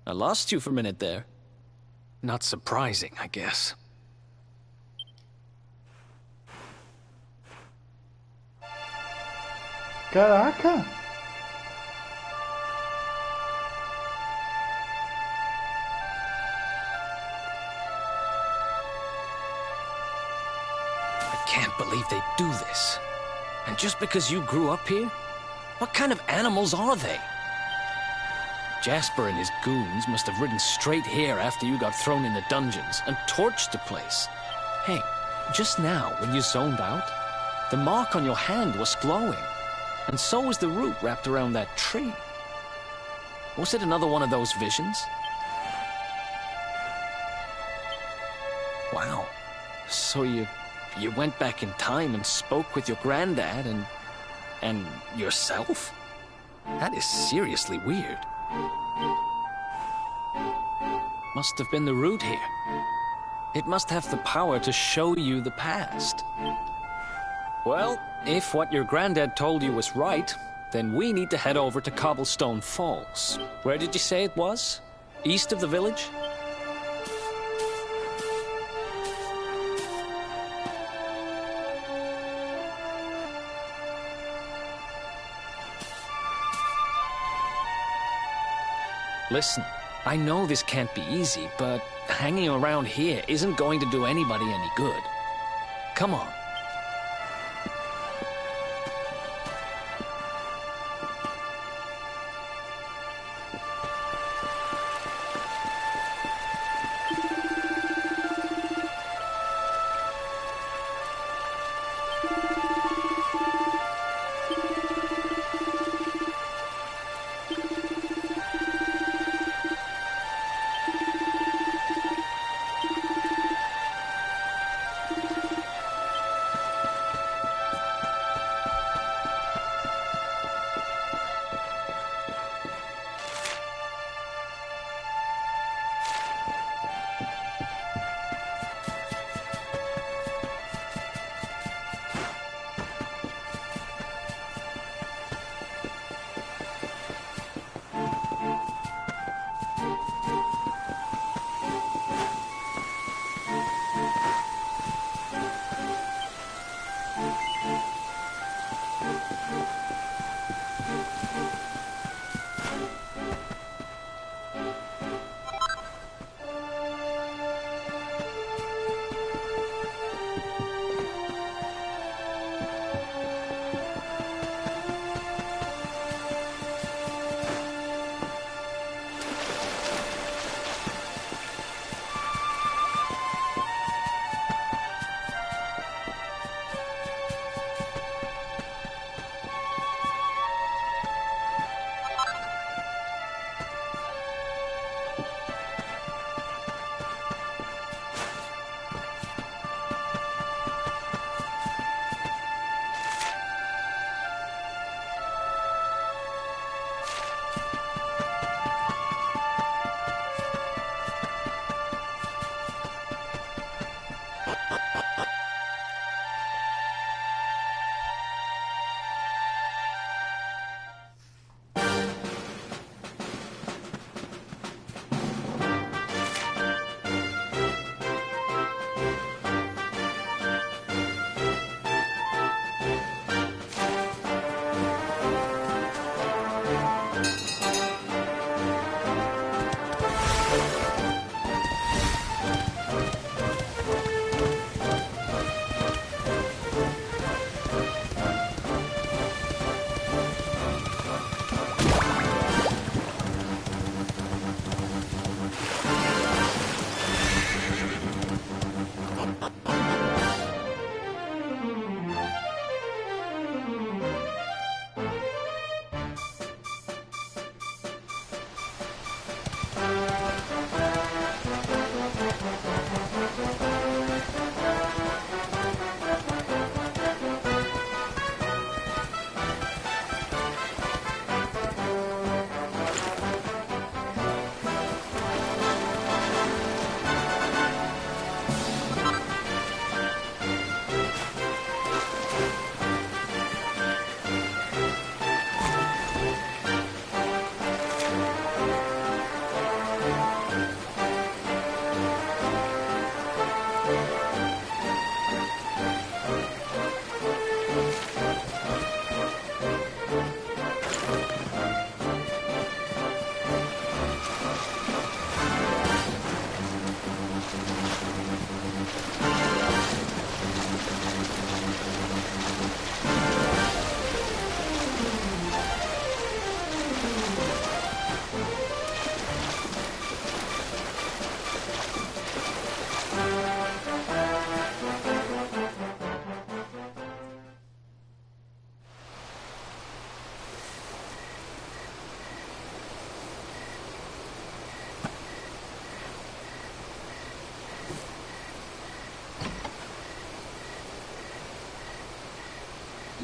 [SPEAKER 5] I lost you for a minute there. Not surprising, I guess.
[SPEAKER 2] Caraca!
[SPEAKER 5] I can't believe they do this. And just because you grew up here? What kind of animals are they? Jasper and his goons must have ridden straight here after you got thrown in the dungeons and torched the place. Hey, just now, when you zoned out, the mark on your hand was glowing. And so was the root wrapped around that tree. Was it another one of those visions? Wow. So you went back in time and spoke with your granddad and yourself? That is seriously weird. Must have been the root here. It must have the power to show you the past. Well, if what your granddad told you was right, then we need to head over to Cobblestone Falls. Where did you say it was? East of the village? Listen, I know this can't be easy, but hanging around here isn't going to do anybody any good. Come on.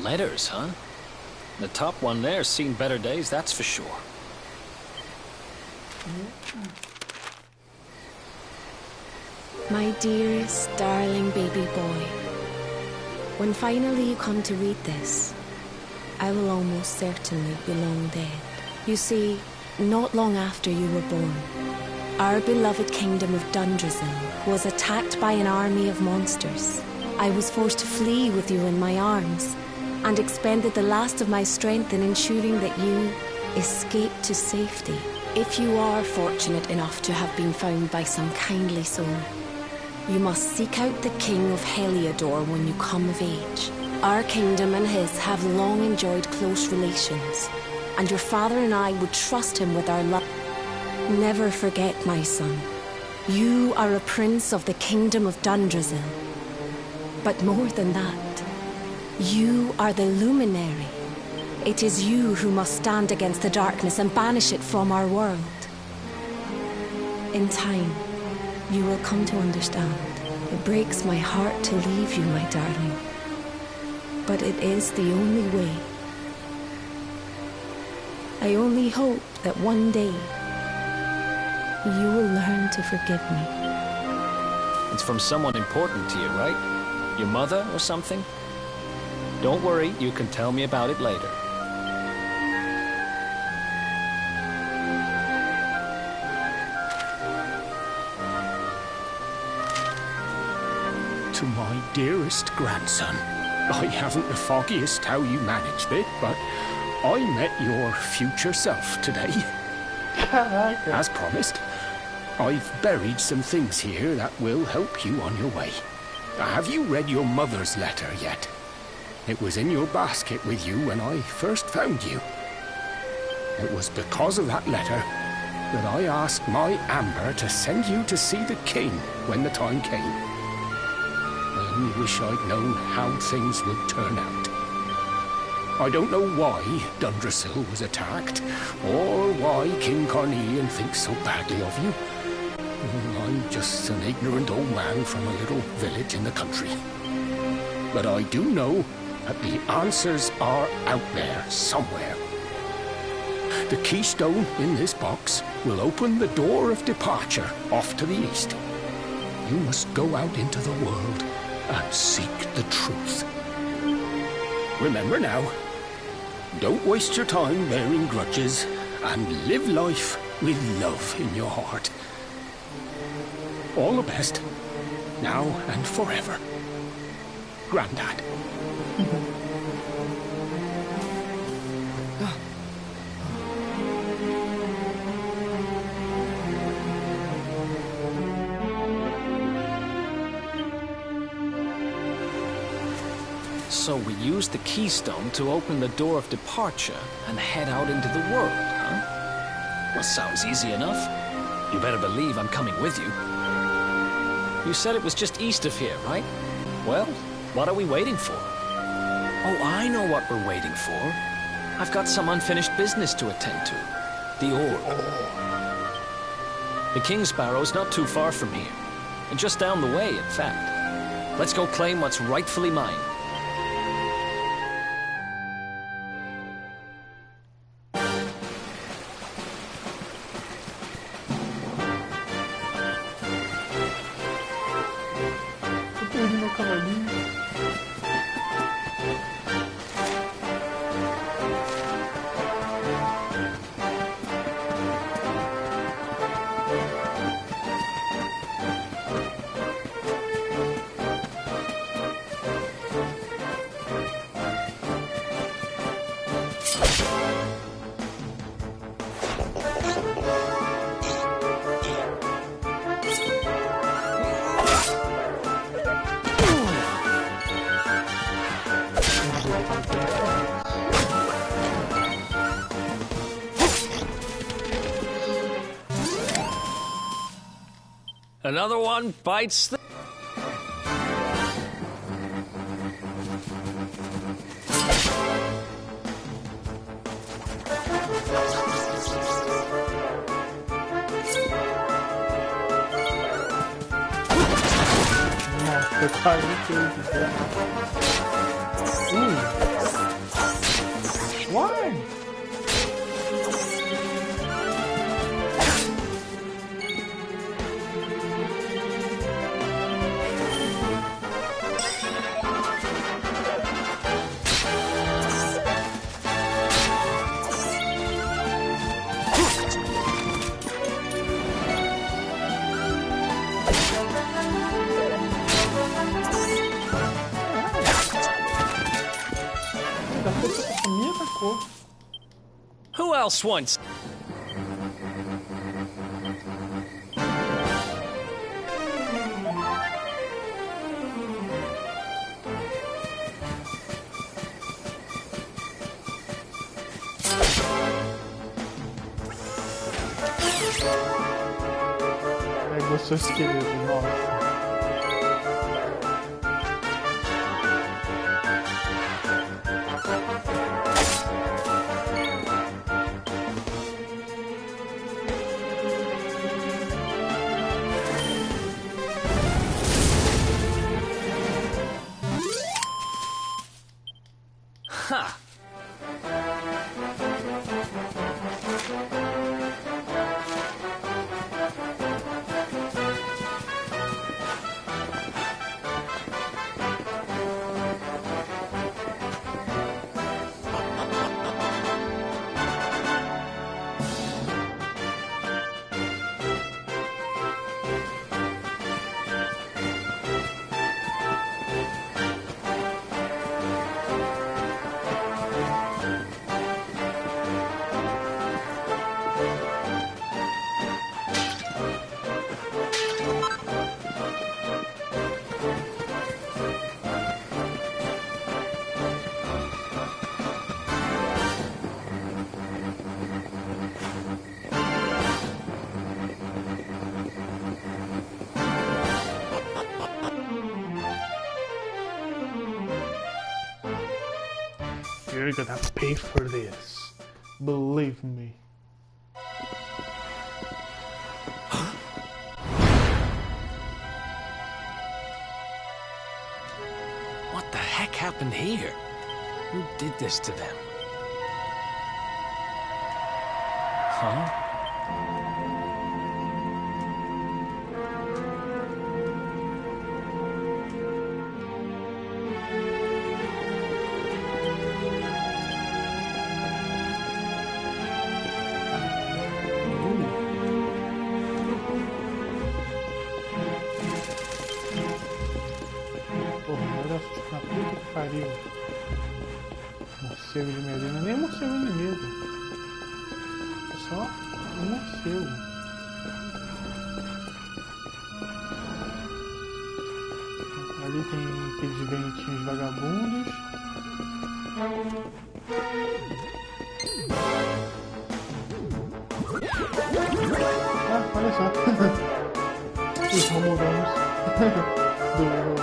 [SPEAKER 5] letters, huh? The top one there's seen better days, that's for sure.
[SPEAKER 10] My dearest, darling baby boy, when finally you come to read this, I will almost certainly be long dead. You see, not long after you were born, our beloved kingdom of Dundrasil was attacked by an army of monsters. I was forced to flee with you in my arms, and expended the last of my strength in ensuring that you escaped to safety. If you are fortunate enough to have been found by some kindly soul, you must seek out the King of Heliodor when you come of age. Our kingdom and his have long enjoyed close relations, and your father and I would trust him with our love. Never forget, my son, you are a prince of the kingdom of Dundrasil. But more than that, you are the luminary. It is you who must stand against the darkness and banish it from our world. In time, you will come to understand. It breaks my heart to leave you, my darling. But it is the only way. I only hope that one day you will learn to forgive me.
[SPEAKER 5] It's from someone important to you, right? Your mother or something? Don't worry, you can tell me about it later.
[SPEAKER 6] To my dearest grandson, I haven't the foggiest how you managed it, but I met your future self today. As promised, I've buried some things here that will help you on your way. Have you read your mother's letter yet? It was in your basket with you when I first found you. It was because of that letter that I asked my Amber to send you to see the king when the time came. I only wish I'd known how things would turn out. I don't know why Dundrasil was attacked, or why King Carnelian thinks so badly of you. I'm just an ignorant old man from a little village in the country. But I do know that the answers are out there somewhere. The keystone in this box will open the door of departure off to the east. You must go out into the world and seek the truth. Remember now, don't waste your time bearing grudges, and live life with love in your heart. All the best, now and forever. Grandad.
[SPEAKER 5] So we used the keystone to open the door of departure and head out into the world, huh? Well, sounds easy enough. You better believe I'm coming with you. You said it was just east of here, right? Well, what are we waiting for? Oh, I know what we're waiting for. I've got some unfinished business to attend to. The orb. The King Sparrow's not too far from here. And just down the way, in fact. Let's go claim what's rightfully mine. Another one bites the...
[SPEAKER 2] Nossa, quase que eu... Why?
[SPEAKER 5] Who else wants?
[SPEAKER 2] Pegou seu esqueleto, nossa.
[SPEAKER 5] Ha!
[SPEAKER 2] You're gonna pay for this. Believe me.
[SPEAKER 5] What the heck happened here? Who did this to them? Huh?
[SPEAKER 2] Na puta que pariu. Morcego de medina, nem morcego inimigo. É só um morcego. Ali tem aqueles ventinhos vagabundos. Ah, olha só. Os romudanos do...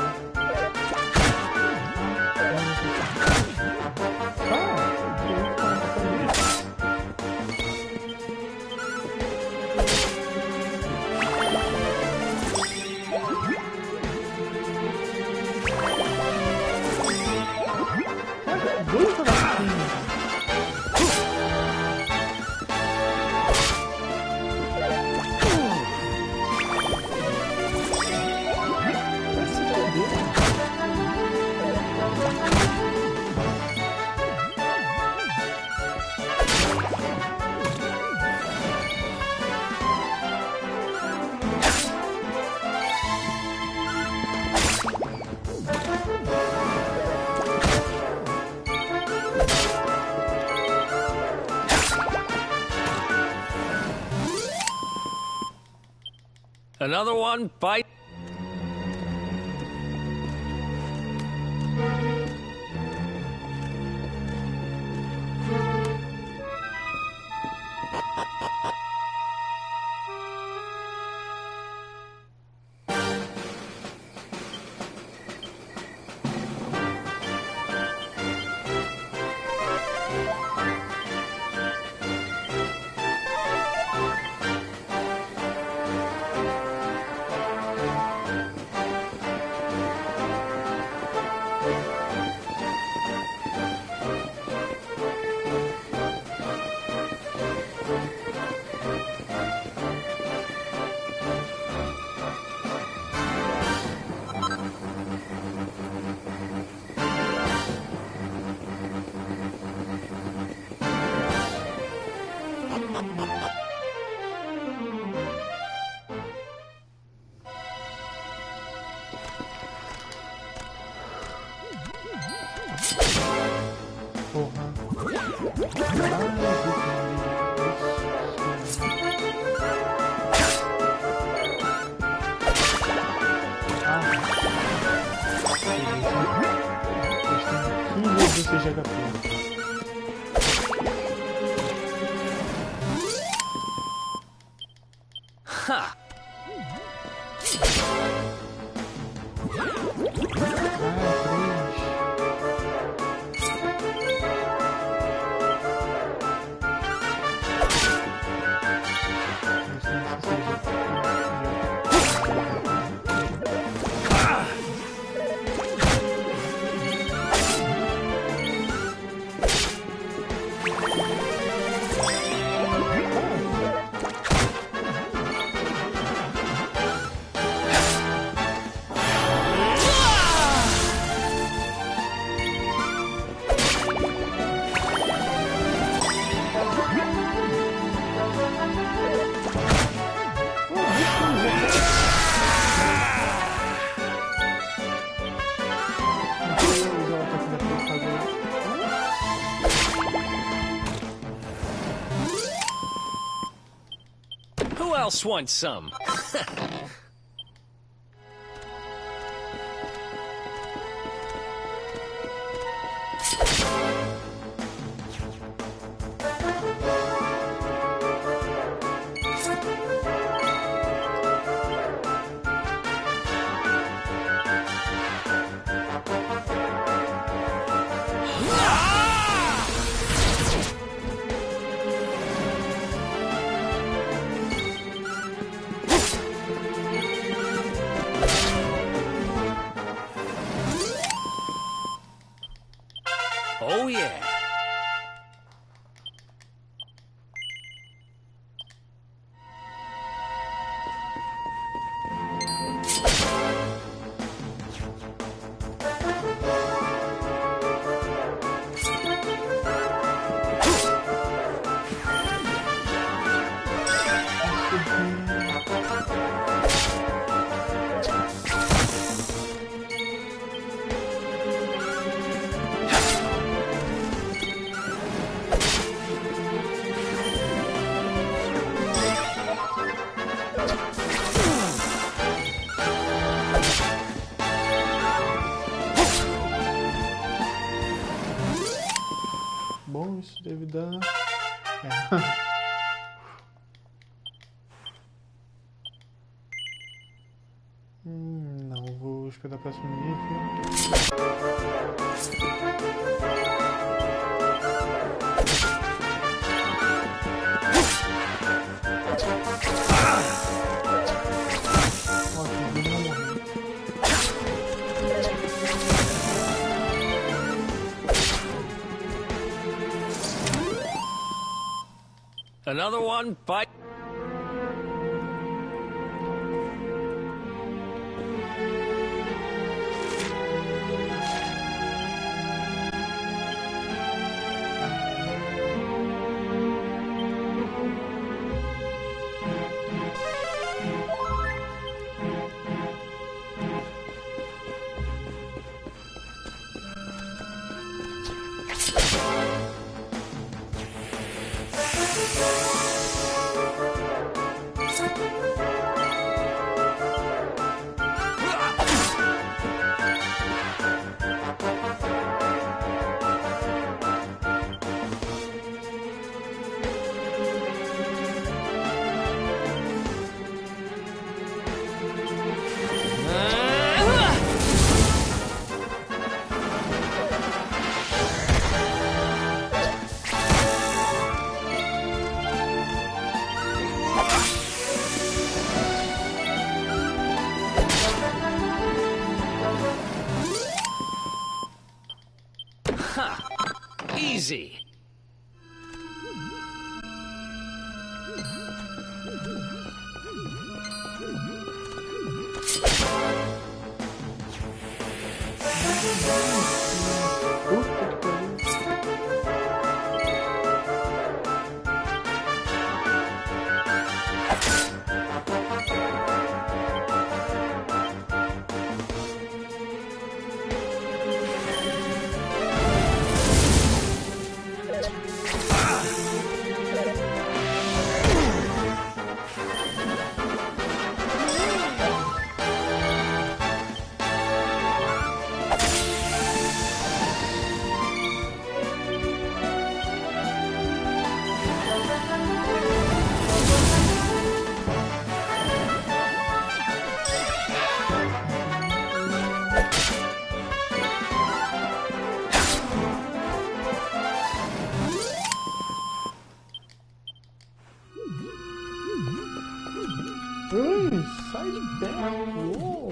[SPEAKER 5] Another one bite. Ha! Who else wants some? Oh, yeah.
[SPEAKER 2] Bom, isso deve dar... Não, vou esperar o próximo nível.
[SPEAKER 5] Another one, bite. Easy.
[SPEAKER 2] Ei, sai de perto!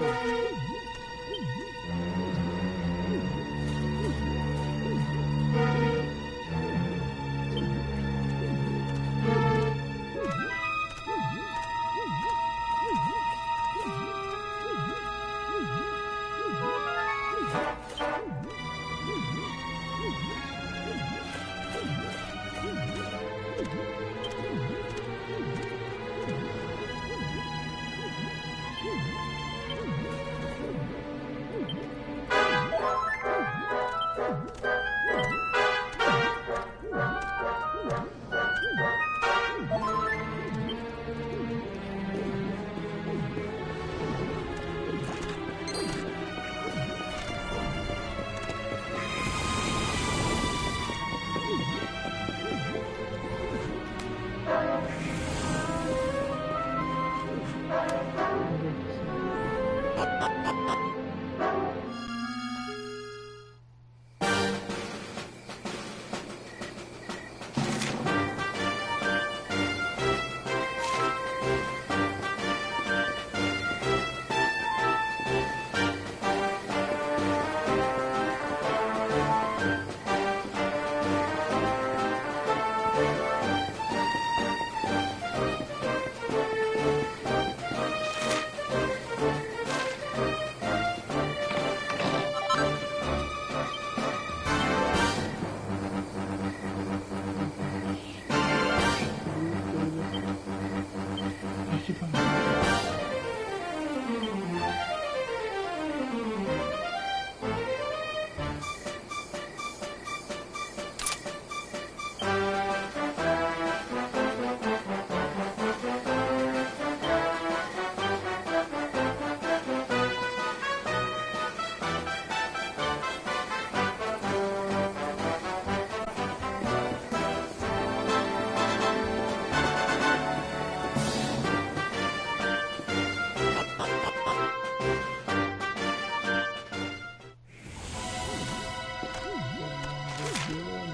[SPEAKER 2] Uou.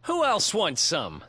[SPEAKER 5] Who else wants some?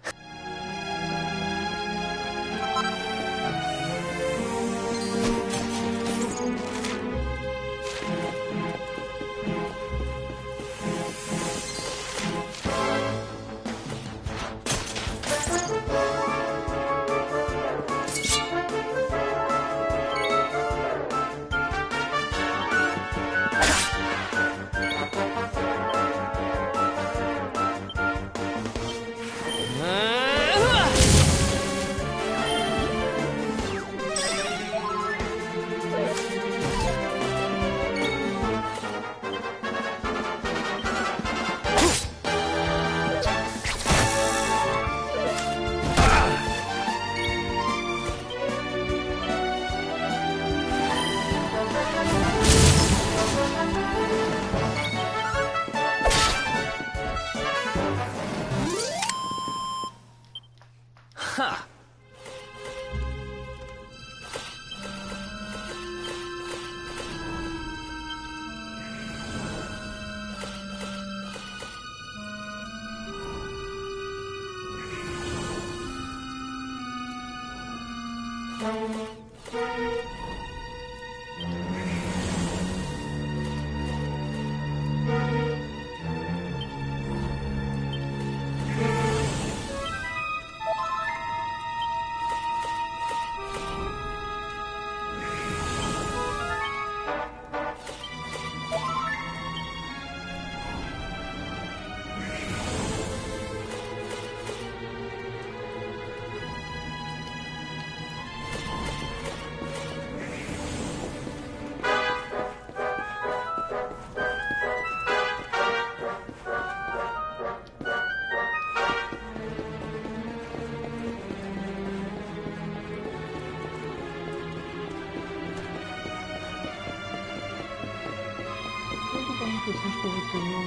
[SPEAKER 2] Vocês que eu tenho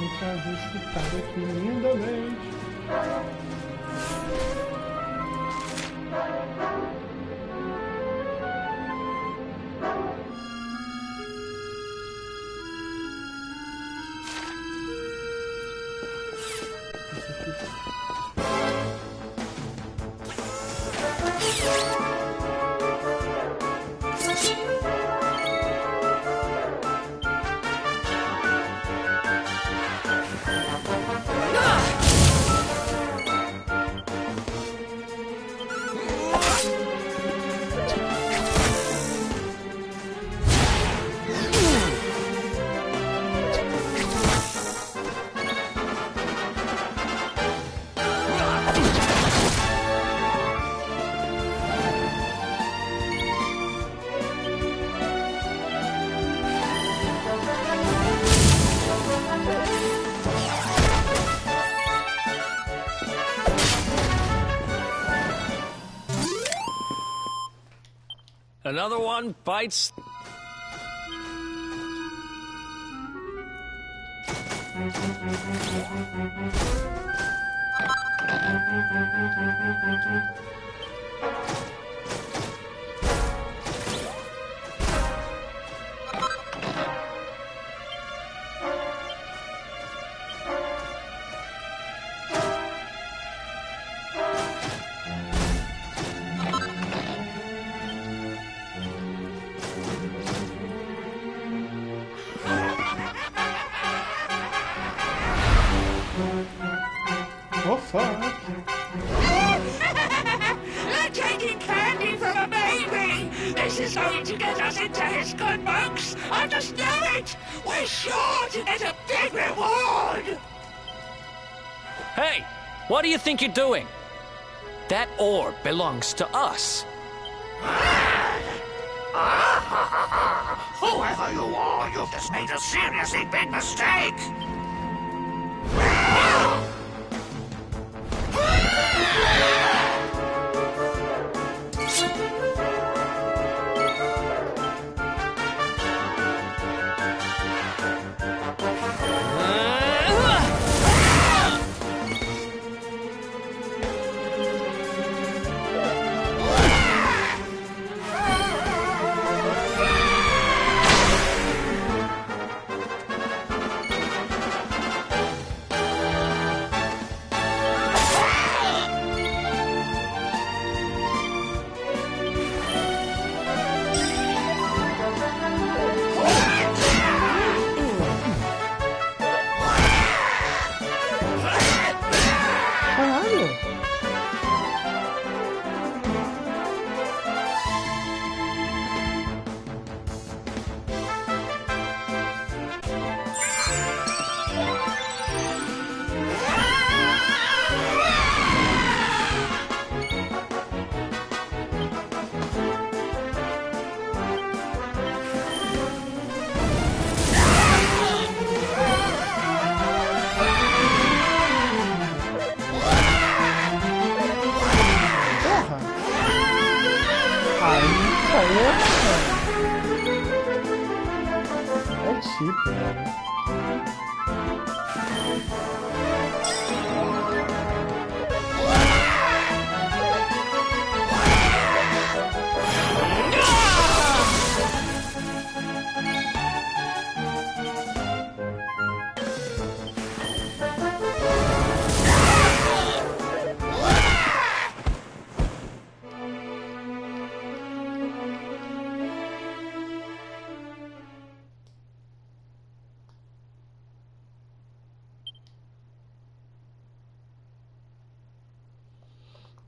[SPEAKER 2] me ajustado aqui lindamente.
[SPEAKER 5] Another one bites.
[SPEAKER 2] Oh, fuck.
[SPEAKER 11] They're taking candy from a baby! This is going to get us into his good books! I just know it! We're sure to get a big reward!
[SPEAKER 5] Hey, what do you think you're doing? That orb belongs to us.
[SPEAKER 11] Whoever you are, you've just made a seriously big mistake!
[SPEAKER 2] É tipo, né?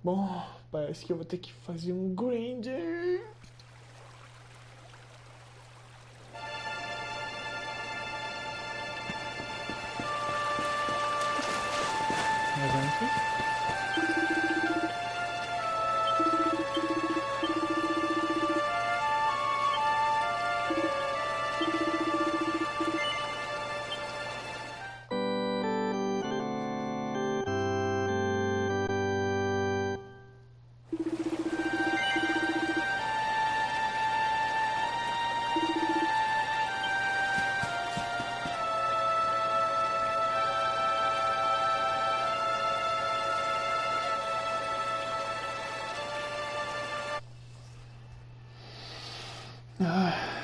[SPEAKER 2] Bom, parece que eu vou ter que fazer um grinder. Mas antes... Ah.